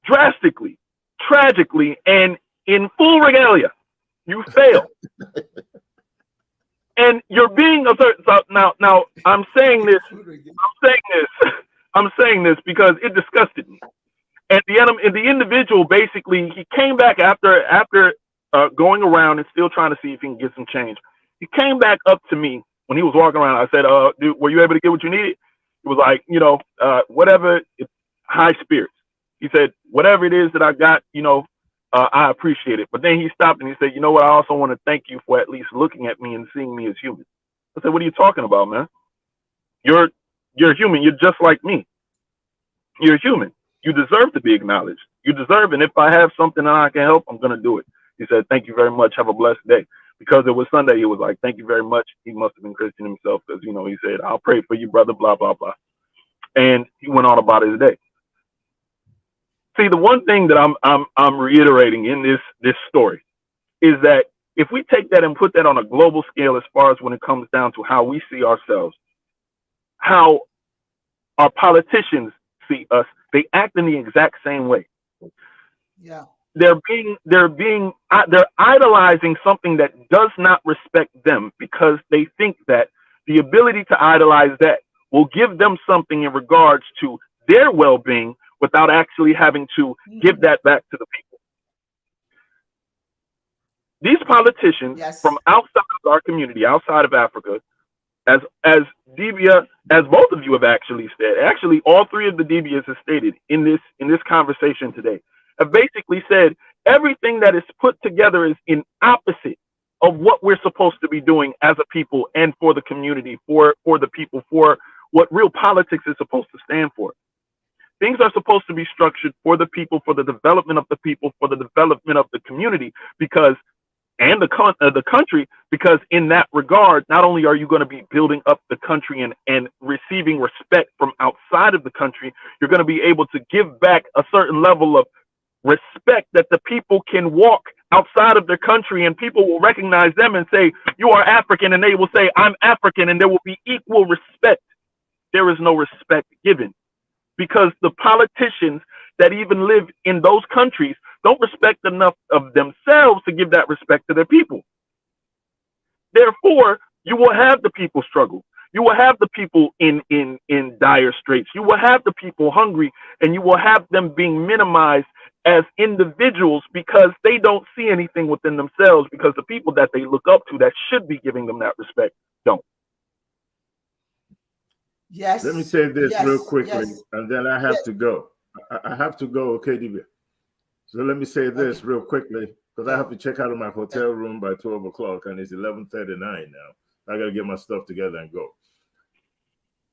drastically, tragically, and in full regalia. You fail. And you're being a certain, so now I'm saying this because it disgusted me. And the individual basically, he came back after going around and still trying to see if he can get some change. He came back up to me when he was walking around. I said, dude, were you able to get what you needed? He was like, whatever, high spirits. He said, whatever it is that I got, I appreciate it. But then he stopped and he said, you know what? I also want to thank you for at least looking at me and seeing me as human. I said, what are you talking about, man? You're human. You're just like me. You're human. You deserve to be acknowledged. You deserve, and if I have something that I can help, I'm going to do it. He said, thank you very much. Have a blessed day. Because it was Sunday, he was like, thank you very much. He must have been Christian himself because, he said, I'll pray for you, brother, blah, blah, blah. And he went on about his day. See, the one thing that I'm reiterating in this story is that if we take that and put that on a global scale, as far as when it comes down to how we see ourselves, how our politicians see us, they act in the exact same way. Yeah. They're idolizing something that does not respect them because they think that the ability to idolize that will give them something in regards to their well-being without actually having to give that back to the people. These politicians from outside of our community, outside of Africa, as Debia, as both of you have actually said, actually all three of the Debias have stated in this conversation today, have basically said everything that is put together is in opposite of what we're supposed to be doing as a people and for the community, for the people, for what real politics is supposed to stand for. Things are supposed to be structured for the people, for the development of the people, for the development of the community, and the country, because in that regard, not only are you going to be building up the country and receiving respect from outside of the country, you're going to be able to give back a certain level of respect that the people can walk outside of their country and people will recognize them and say, you are African, and they will say, I'm African, and there will be equal respect. There is no respect given because the politicians that even live in those countries don't respect enough of themselves to give that respect to their people. Therefore, you will have the people struggle. You will have the people in dire straits. You will have the people hungry, and you will have them being minimized as individuals because they don't see anything within themselves, because the people that they look up to that should be giving them that respect don't. Yes. Let me say this real quickly, and then I have to go. I have to go, okay, Debia. So let me say this real quickly, because I have to check out of my hotel room by 12 o'clock, and it's 11:39 now. I got to get my stuff together and go.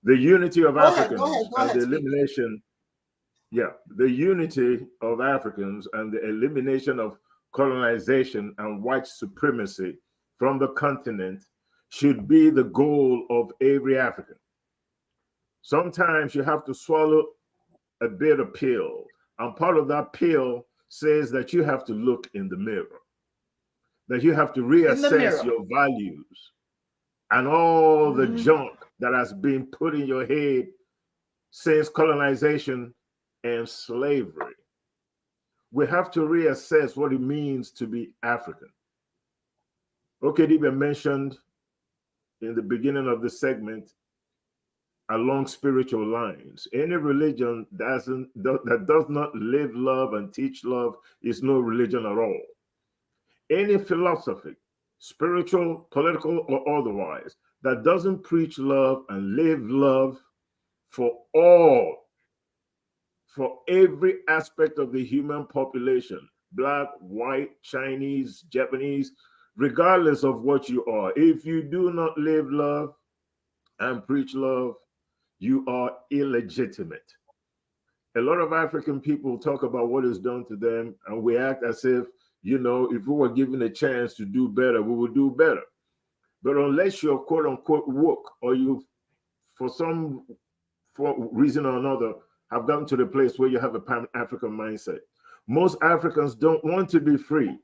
The unity of Africans and the elimination, the unity of Africans and the elimination of colonization and white supremacy from the continent should be the goal of every African. Sometimes you have to swallow a bitter pill, and part of that pill says that you have to look in the mirror, that you have to reassess your values and all the junk that has been put in your head since colonization and slavery. we have to reassess what it means to be African. Okedibe mentioned in the beginning of the segment along spiritual lines. Any religion that does not live love and teach love is no religion at all. Any philosophy, spiritual, political, or otherwise, that doesn't preach love and live love for all, for every aspect of the human population, Black, white, Chinese, Japanese, regardless of what you are, if you do not live love and preach love, you are illegitimate. A lot of African people talk about what is done to them, and we act as if, you know, if we were given a chance to do better, we would do better. But unless you're quote unquote woke, or you, for reason or another, have gotten to the place where you have a Pan-African mindset, most Africans don't want to be free.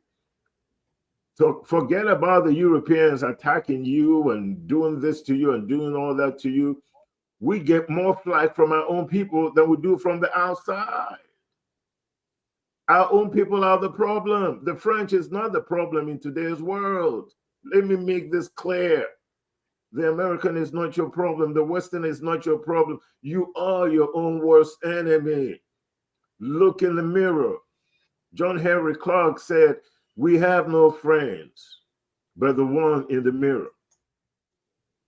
So forget about the Europeans attacking you and doing this to you and doing all that to you. We get more flack from our own people than we do from the outside. Our own people are the problem. The French is not the problem in today's world. Let me make this clear. The American is not your problem. The Western is not your problem. You are your own worst enemy. Look in the mirror. John Henry Clark said, "We have no friends, but the one in the mirror."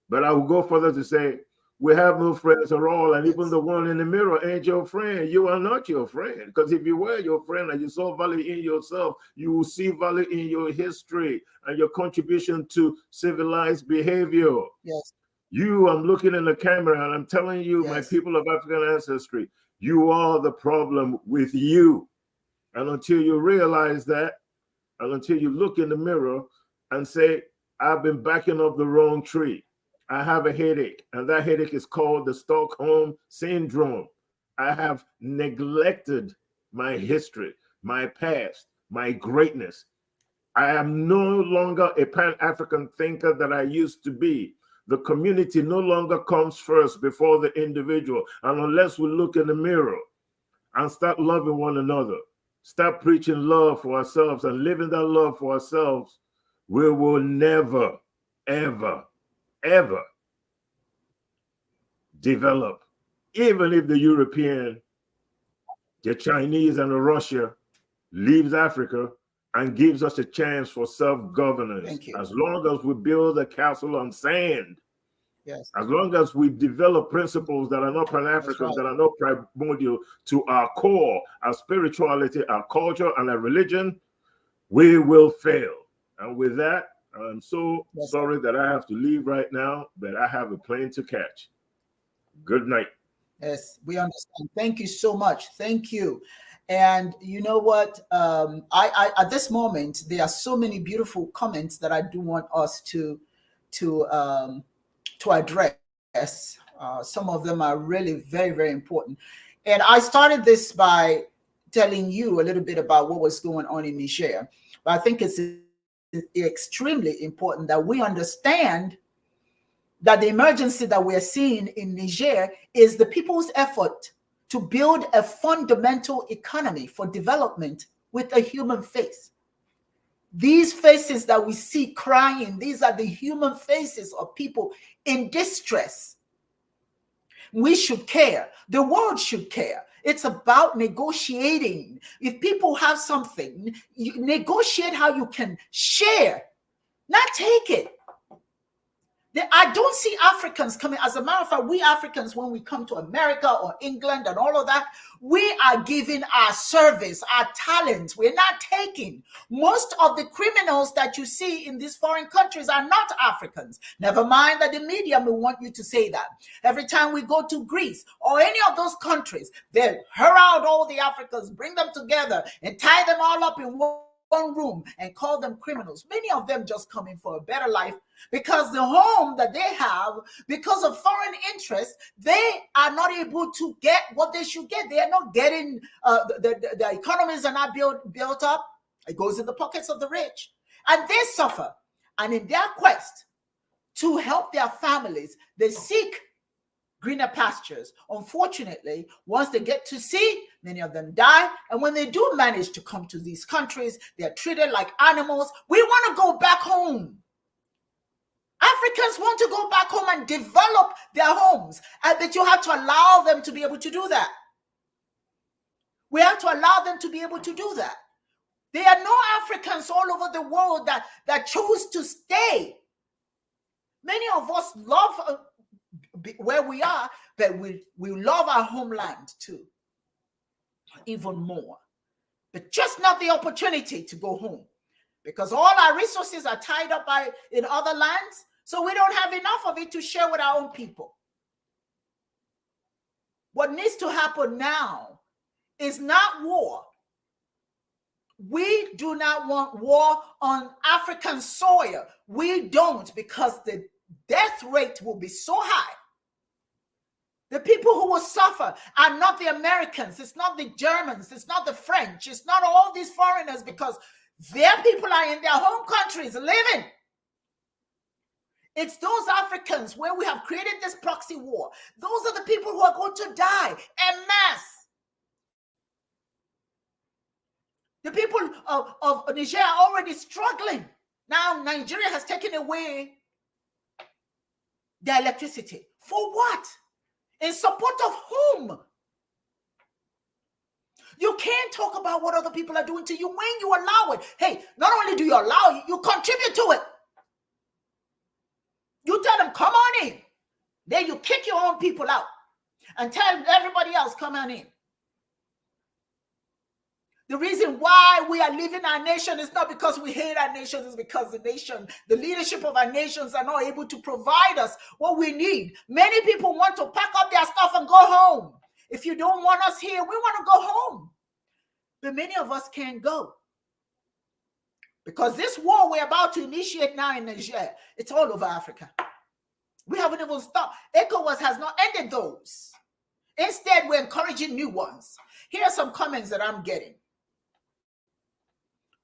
But I will go further to say, we have no friends at all, and even the one in the mirror ain't your friend. You are not your friend, because if you were your friend and you saw value in yourself, you will see value in your history and your contribution to civilized behavior. Yes. I'm looking in the camera and I'm telling you, Yes. my people of African ancestry, you are the problem with you. And until you realize that, and until you look in the mirror and say, I've been backing up the wrong tree, I have a headache, and that headache is called the Stockholm Syndrome. I have neglected my history, my past, my greatness. I am no longer a Pan-African thinker that I used to be. The community no longer comes first before the individual. And unless we look in the mirror and start loving one another, start preaching love for ourselves and living that love for ourselves, we will never, ever, ever develop. Even if the European, the Chinese, and the Russia leaves Africa and gives us a chance for self-governance, as long as we build a castle on sand, yes, as long as we develop principles that are not Pan-African, right, that are not primordial to our core, our spirituality, our culture, and our religion, we will fail. And with that, I'm so sorry that I have to leave right now, but I have a plane to catch. Good night. Yes, we understand. Thank you so much. Thank you. And you know what? I at this moment, there are so many beautiful comments that I do want us to address. Some of them are really very, very important. And I started this by telling you a little bit about what was going on in Niger. But I think it's extremely important that we understand that the emergency that we're seeing in Niger is the people's effort to build a fundamental economy for development with a human face. These faces that we see crying, these are the human faces of people in distress. We should care. The world should care. It's about negotiating. If people have something, you negotiate how you can share, not take it. I don't see Africans coming. As a matter of fact, we Africans, when we come to America or England and all of that, we are giving our service, our talent. We're not taking. Most of the criminals that you see in these foreign countries are not Africans. Never mind that the media may want you to say that. Every time we go to Greece or any of those countries, they herald all the Africans, bring them together and tie them all up in one room and call them criminals. Many of them just come in for a better life because the home that they have, because of foreign interests, they are not able to get what they should get. They are not getting, the economies are not built up. It goes in the pockets of the rich. And they suffer. And in their quest to help their families, they seek greener pastures. Unfortunately, once they get to sea, many of them die. And when they do manage to come to these countries, they are treated like animals. We want to go back home. Africans want to go back home and develop their homes, but you have to allow them to be able to do that. We have to allow them to be able to do that. There are no Africans all over the world that choose to stay. Many of us love where we are, but we love our homeland too, even more. But just not the opportunity to go home, because all our resources are tied up in other lands, so we don't have enough of it to share with our own people. What needs to happen now is not war. We do not want war on African soil. We don't, because the death rate will be so high. The people who will suffer are not the Americans, it's not the Germans, it's not the French, it's not all these foreigners, because their people are in their home countries living. It's those Africans where we have created this proxy war. Those are the people who are going to die en masse. The people of Niger are already struggling. Now Nigeria has taken away their electricity. For what? In support of whom? You can't talk about what other people are doing to you when you allow it. Hey, not only do you allow it, you contribute to it. You tell them, come on in. Then you kick your own people out and tell everybody else, come on in. The reason why we are leaving our nation is not because we hate our nation, it's because the leadership of our nations are not able to provide us what we need. Many people want to pack up their stuff and go home. If you don't want us here, we want to go home. But many of us can't go. Because this war we're about to initiate now in Niger, it's all over Africa. We haven't even stopped. ECOWAS has not ended those. Instead, we're encouraging new ones. Here are some comments that I'm getting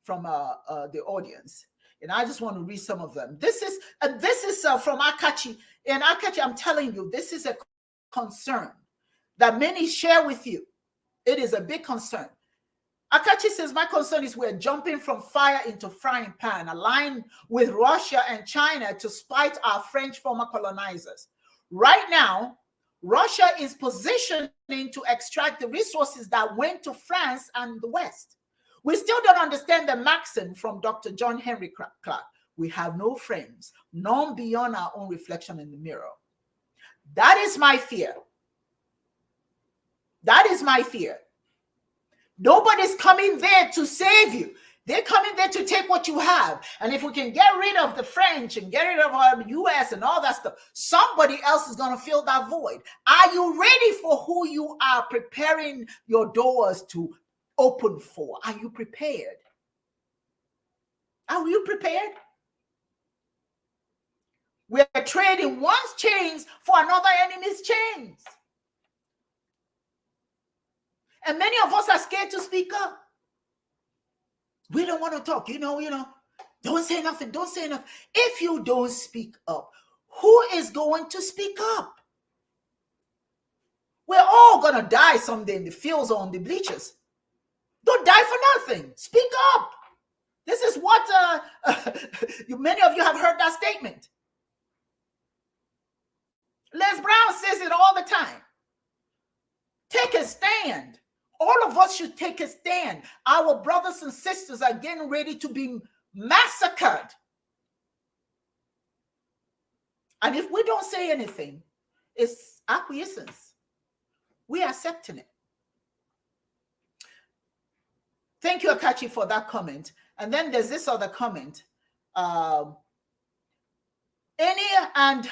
from the audience, and I just want to read some of them. This is from Akachi, and Akachi, I'm telling you, this is a concern that many share with you. It is a big concern. Akachi says, my concern is we're jumping from fire into frying pan, aligned with Russia and China to spite our French former colonizers. Right now, Russia is positioning to extract the resources that went to France and the West. We still don't understand the maxim from Dr. John Henry Clark. We have no friends, none beyond our own reflection in the mirror. That is my fear. That is my fear. Nobody's coming there to save you. They're coming there to take what you have. And if we can get rid of the French and get rid of our US and all that stuff, somebody else is going to fill that void. Are you ready for who you are preparing your doors to open for? Are you prepared? Are you prepared? We're trading one's chains for another enemy's chains. And many of us are scared to speak up. We don't want to talk, you know, don't say nothing, don't say nothing. If you don't speak up, who is going to speak up? We're all going to die someday in the fields or on the bleachers. Don't die for nothing. Speak up. This is what many of you have heard that statement. Les Brown says it all the time. Take a stand. All of us should take a stand. Our brothers and sisters are getting ready to be massacred. And if we don't say anything, it's acquiescence. We are accepting it. Thank you, Akachi, for that comment. And then there's this other comment. Any and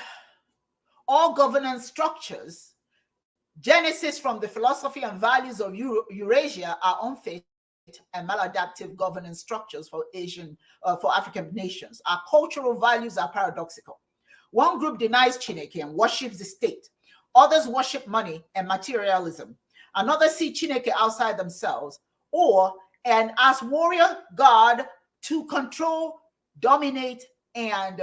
all governance structures, genesis from the philosophy and values of Eurasia, are unfit and maladaptive governance structures for African nations. Our cultural values are paradoxical. One group denies Chineke and worships the state. Others worship money and materialism. Another see Chineke outside themselves, or and as warrior god to control, dominate, and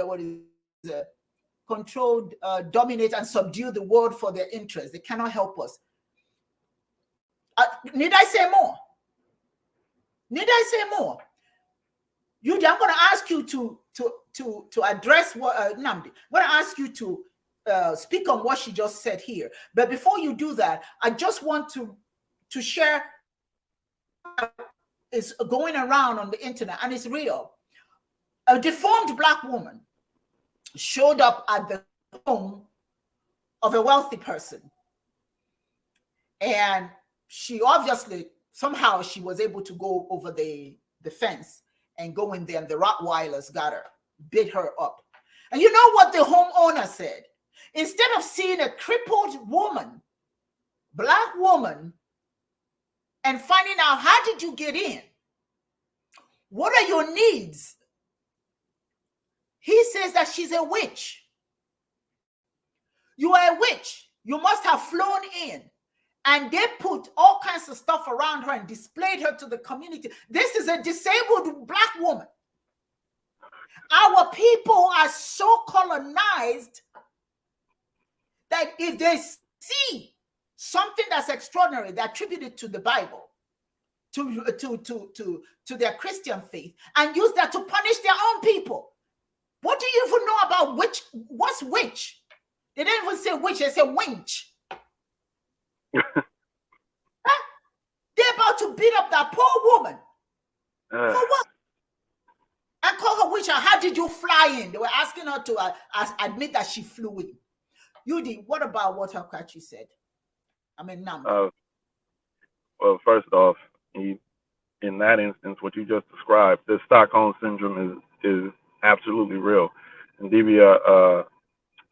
control, dominate, and subdue the world for their interests. They cannot help us. Need I say more? Need I say more? Yudi, I'm going to ask you to address what Namdi. I'm going to ask you to speak on what she just said here. But before you do that, I just want to share is going around on the internet, and it's real. A deformed Black woman showed up at the home of a wealthy person, and she obviously somehow she was able to go over the fence and go in there, and the Rottweilers got her, bit her up. And you know what the homeowner said? Instead of seeing a crippled woman, Black woman, and finding out how did you get in? What are your needs? He says that she's a witch. You are a witch. You must have flown in. And they put all kinds of stuff around her and displayed her to the community. This is a disabled Black woman. Our people are so colonized that if they see something that's extraordinary, they attribute it to the Bible, to their Christian faith, and use that to punish their own people. What do you even know about witch? What's witch? They didn't even say witch, they say winch. Huh? They're about to beat up that poor woman. For what? And call her witch. How did you fly in? They were asking her to admit that she flew in. Yudi, what about what Hakachi said? I mean, well, first off, in that instance, what you just described, the Stockholm syndrome is absolutely real. And Divya,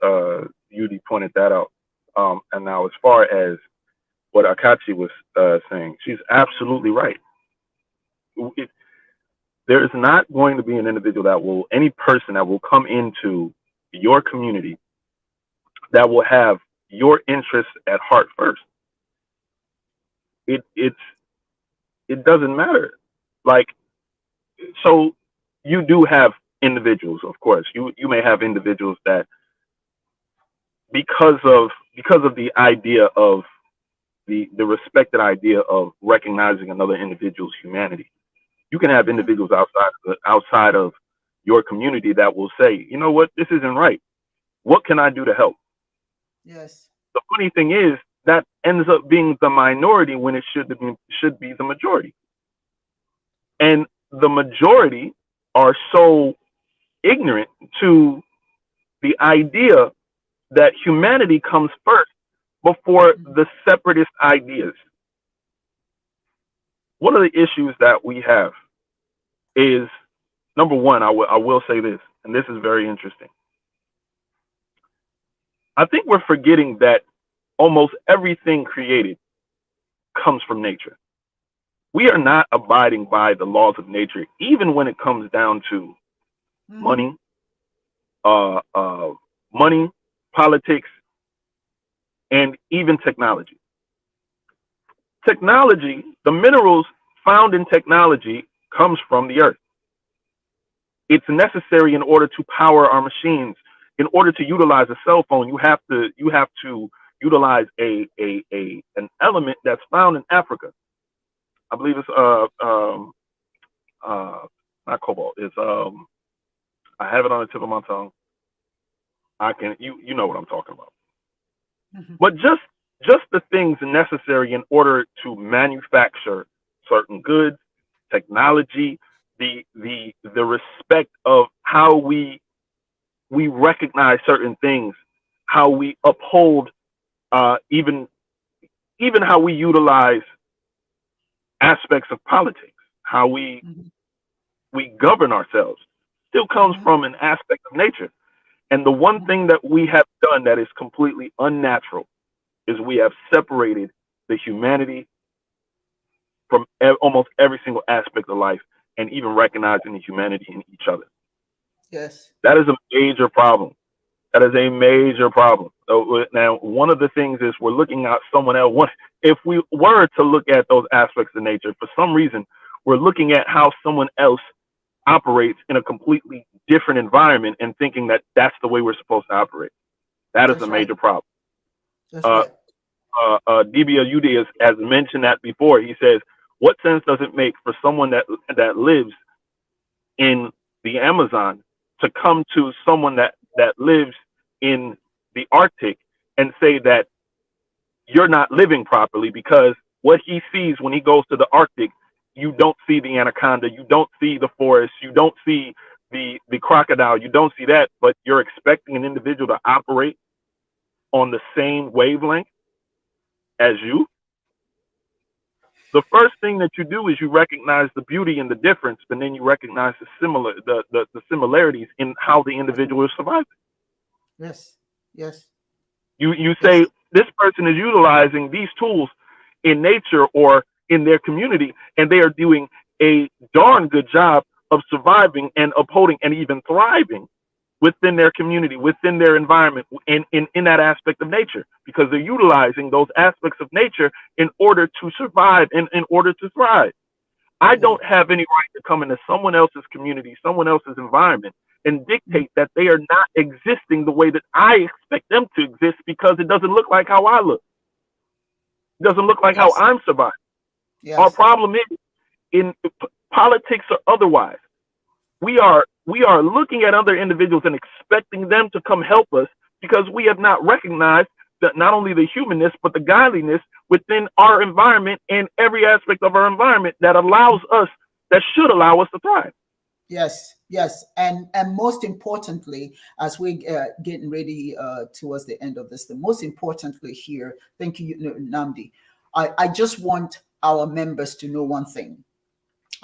Yudi pointed that out. And now, as far as what Akachi was saying, she's absolutely right. There is not going to be an individual any person that will come into your community that will have your interests at heart first. It doesn't matter. Like, so you do have individuals, of course. You may have individuals that because of the idea of the respected idea of recognizing another individual's humanity, you can have individuals outside of your community that will say, you know what, this isn't right. What can I do to help? Yes. The funny thing is that ends up being the minority when it should be the majority. And the majority are so ignorant to the idea that humanity comes first before the separatist ideas. One of the issues that we have is, number one, I will say this, and this is very interesting. I think we're forgetting that almost everything created comes from nature. We are not abiding by the laws of nature, even when it comes down to money, politics, and even technology. Technology, the minerals found in technology comes from the earth. It's necessary in order to power our machines. In order to utilize a cell phone, you have to utilize an element that's found in Africa. I believe it's not cobalt. It's I have it on the tip of my tongue. You know what I'm talking about. But just the things necessary in order to manufacture certain goods, technology, the respect of how we recognize certain things, how we uphold, even how we utilize aspects of politics, how we govern ourselves, still comes from an aspect of nature. And the one thing that we have done that is completely unnatural is we have separated the humanity from almost every single aspect of life, and even recognizing the humanity in each other. Yes. That is a major problem. That is a major problem. So now, one of the things is we're looking at someone else. If we were to look at those aspects of nature, for some reason, we're looking at how someone else operates in a completely different environment and thinking that that's the way we're supposed to operate. That is That's a right. major problem. That's right. DB Ayude has mentioned that before. He says, what sense does it make for someone that lives in the Amazon to come to someone that lives in the Arctic and say that you're not living properly, because what he sees when he goes to the Arctic, you don't see the anaconda, you don't see the forest, you don't see the crocodile, you don't see that, but you're expecting an individual to operate on the same wavelength as you. The first thing that you do is you recognize the beauty and the difference, but then you recognize the similarities in how the individual is surviving. Yes. Yes. You say, this person is utilizing these tools in nature or in their community, and they are doing a darn good job of surviving and upholding and even thriving within their community, within their environment, in that aspect of nature, because they're utilizing those aspects of nature in order to survive and in order to thrive. I don't have any right to come into someone else's community, someone else's environment, and dictate that they are not existing the way that I expect them to exist, because it doesn't look like how I look. It doesn't look like how I'm surviving. Yes. Our problem is, in politics or otherwise, we are looking at other individuals and expecting them to come help us, because we have not recognized that not only the humanness, but the godliness within our environment and every aspect of our environment that should allow us to thrive. Yes, yes, and most importantly, as we getting ready towards the end of this, the most importantly here, thank you, Nnamdi. I just want our members to know one thing,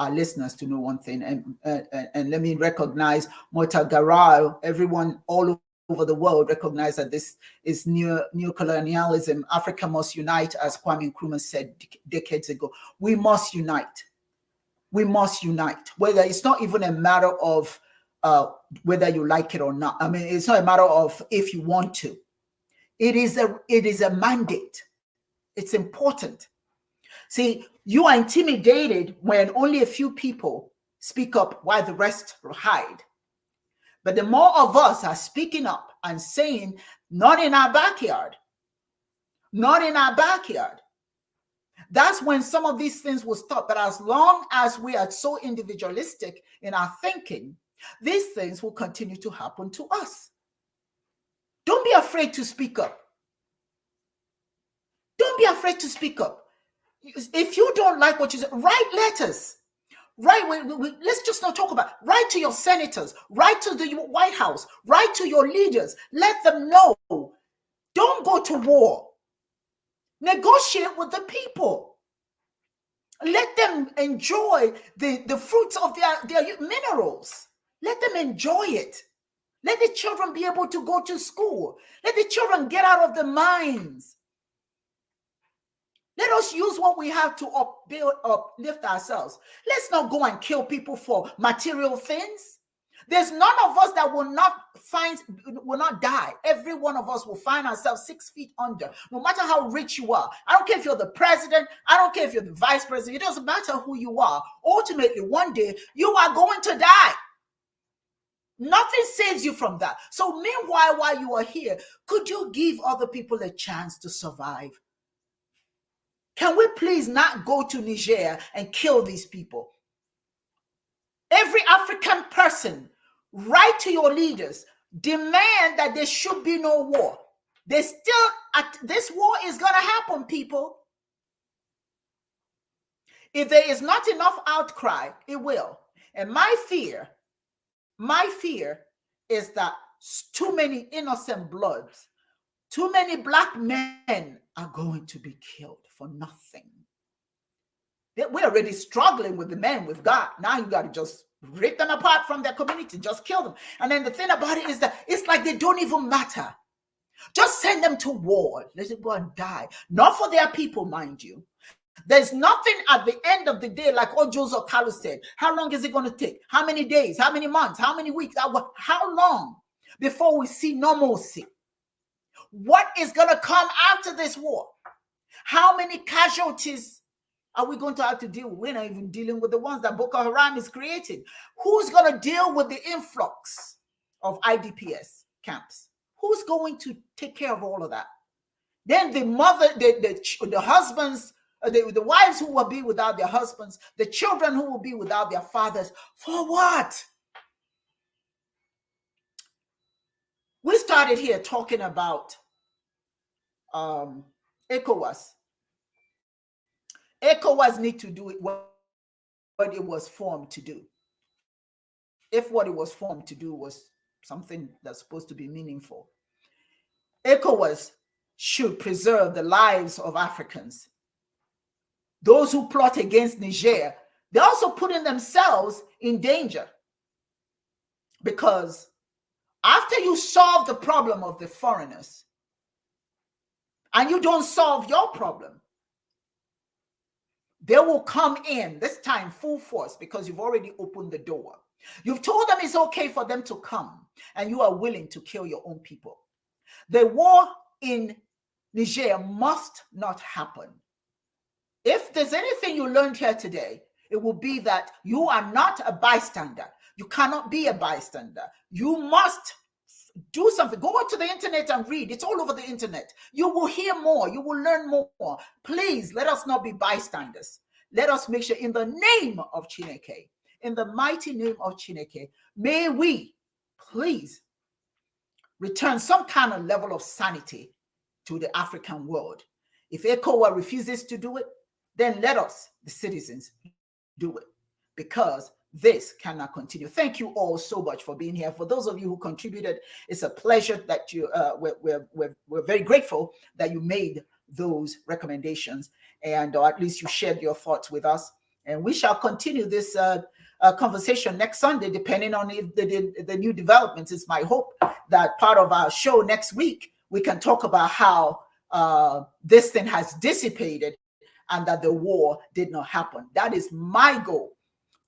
our listeners to know one thing, and let me recognize Mota Garal. Everyone all over the world recognize that this is neocolonialism. Africa must unite, as Kwame Nkrumah said decades ago. We must unite. We must unite. Whether it's not even a matter of whether you like it or not. I mean, it's not a matter of if you want to. It is a mandate. It's important. See, you are intimidated when only a few people speak up while the rest hide. But the more of us are speaking up and saying, not in our backyard, not in our backyard, that's when some of these things will stop. But as long as we are so individualistic in our thinking, these things will continue to happen to us. Don't be afraid to speak up. Don't be afraid to speak up. If you don't like what you say, write letters. Let's just not talk about it. Write to your senators, write to the White House, write to your leaders. Let them know. Don't go to war. Negotiate with the people. Let them enjoy the fruits of their minerals. Let them enjoy it. Let the children be able to go to school. Let the children get out of the mines. Let us use what we have to uplift ourselves. Let's not go and kill people for material things. There's none of us that will not die. Every one of us will find ourselves 6 feet under, no matter how rich you are. I don't care if you're the president. I don't care if you're the vice president. It doesn't matter who you are. Ultimately, one day, you are going to die. Nothing saves you from that. So meanwhile, while you are here, could you give other people a chance to survive? Can we please not go to Niger and kill these people? Every African person, write to your leaders, demand that there should be no war. This war is going to happen, people. If there is not enough outcry, it will. And my fear is that too many innocent bloods, too many black men are going to be killed for nothing. We're already struggling with the men we've got. Now you got to just rip them apart from their community, just kill them. And then the thing about it is that it's like they don't even matter. Just send them to war. Let them go and die. Not for their people, mind you. There's nothing at the end of the day, like what Joseph Carlos said. How long is it going to take? How many days? How many months? How many weeks? How long before we see normalcy? What is going to come after this war? How many casualties are we going to have to deal with? We're not even dealing with the ones that Boko Haram is creating. Who's going to deal with the influx of IDPs camps? Who's going to take care of all of that? Then the mother, the husbands, the wives who will be without their husbands, the children who will be without their fathers. For what? We started here talking about ECOWAS. ECOWAS need to do it what it was formed to do. If what it was formed to do was something that's supposed to be meaningful, ECOWAS should preserve the lives of Africans. Those who plot against Niger, they're also putting themselves in danger, because after you solve the problem of the foreigners and you don't solve your problem, they will come in, this time full force, because you've already opened the door. You've told them it's okay for them to come, and you are willing to kill your own people. The war in Niger must not happen. If there's anything you learned here today, it will be that you are not a bystander. You cannot be a bystander. You must do something. Go onto the internet and read. It's all over the internet. You will hear more. You will learn more. Please, let us not be bystanders. Let us make sure, in the name of Chineke, in the mighty name of Chineke, may we please return some kind of level of sanity to the African world. If ECOWAS refuses to do it, then let us, the citizens, do it, because this cannot continue. Thank you all so much for being here. For those of you who contributed, it's a pleasure that you, we're very grateful that you made those recommendations, and or at least you shared your thoughts with us. And we shall continue this conversation next Sunday, depending on if the new developments. It's my hope that part of our show next week, we can talk about how this thing has dissipated and that the war did not happen. That is my goal,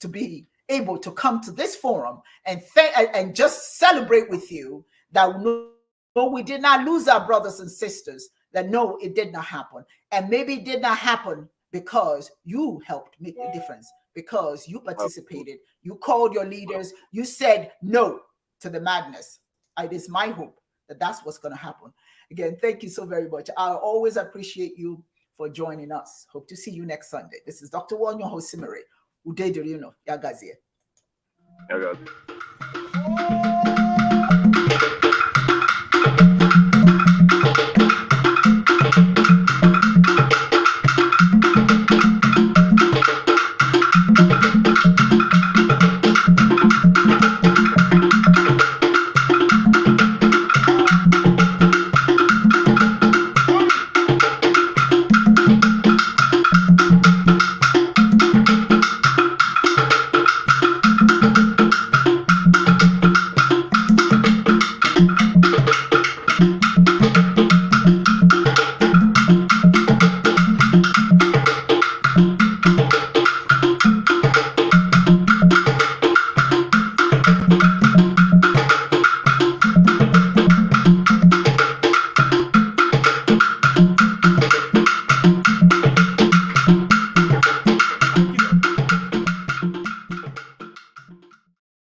to be able to come to this forum and just celebrate with you that no, we did not lose our brothers and sisters, that no, it did not happen. And maybe it did not happen because you helped make the difference, because you participated, you called your leaders, you said no to the madness. It is my hope that that's what's going to happen. Again, thank you so very much. I always appreciate you for joining us. Hope to see you next Sunday. This is Dr. Wanyo Hosimere. Ude Dirino, Yagazie. Yagazie.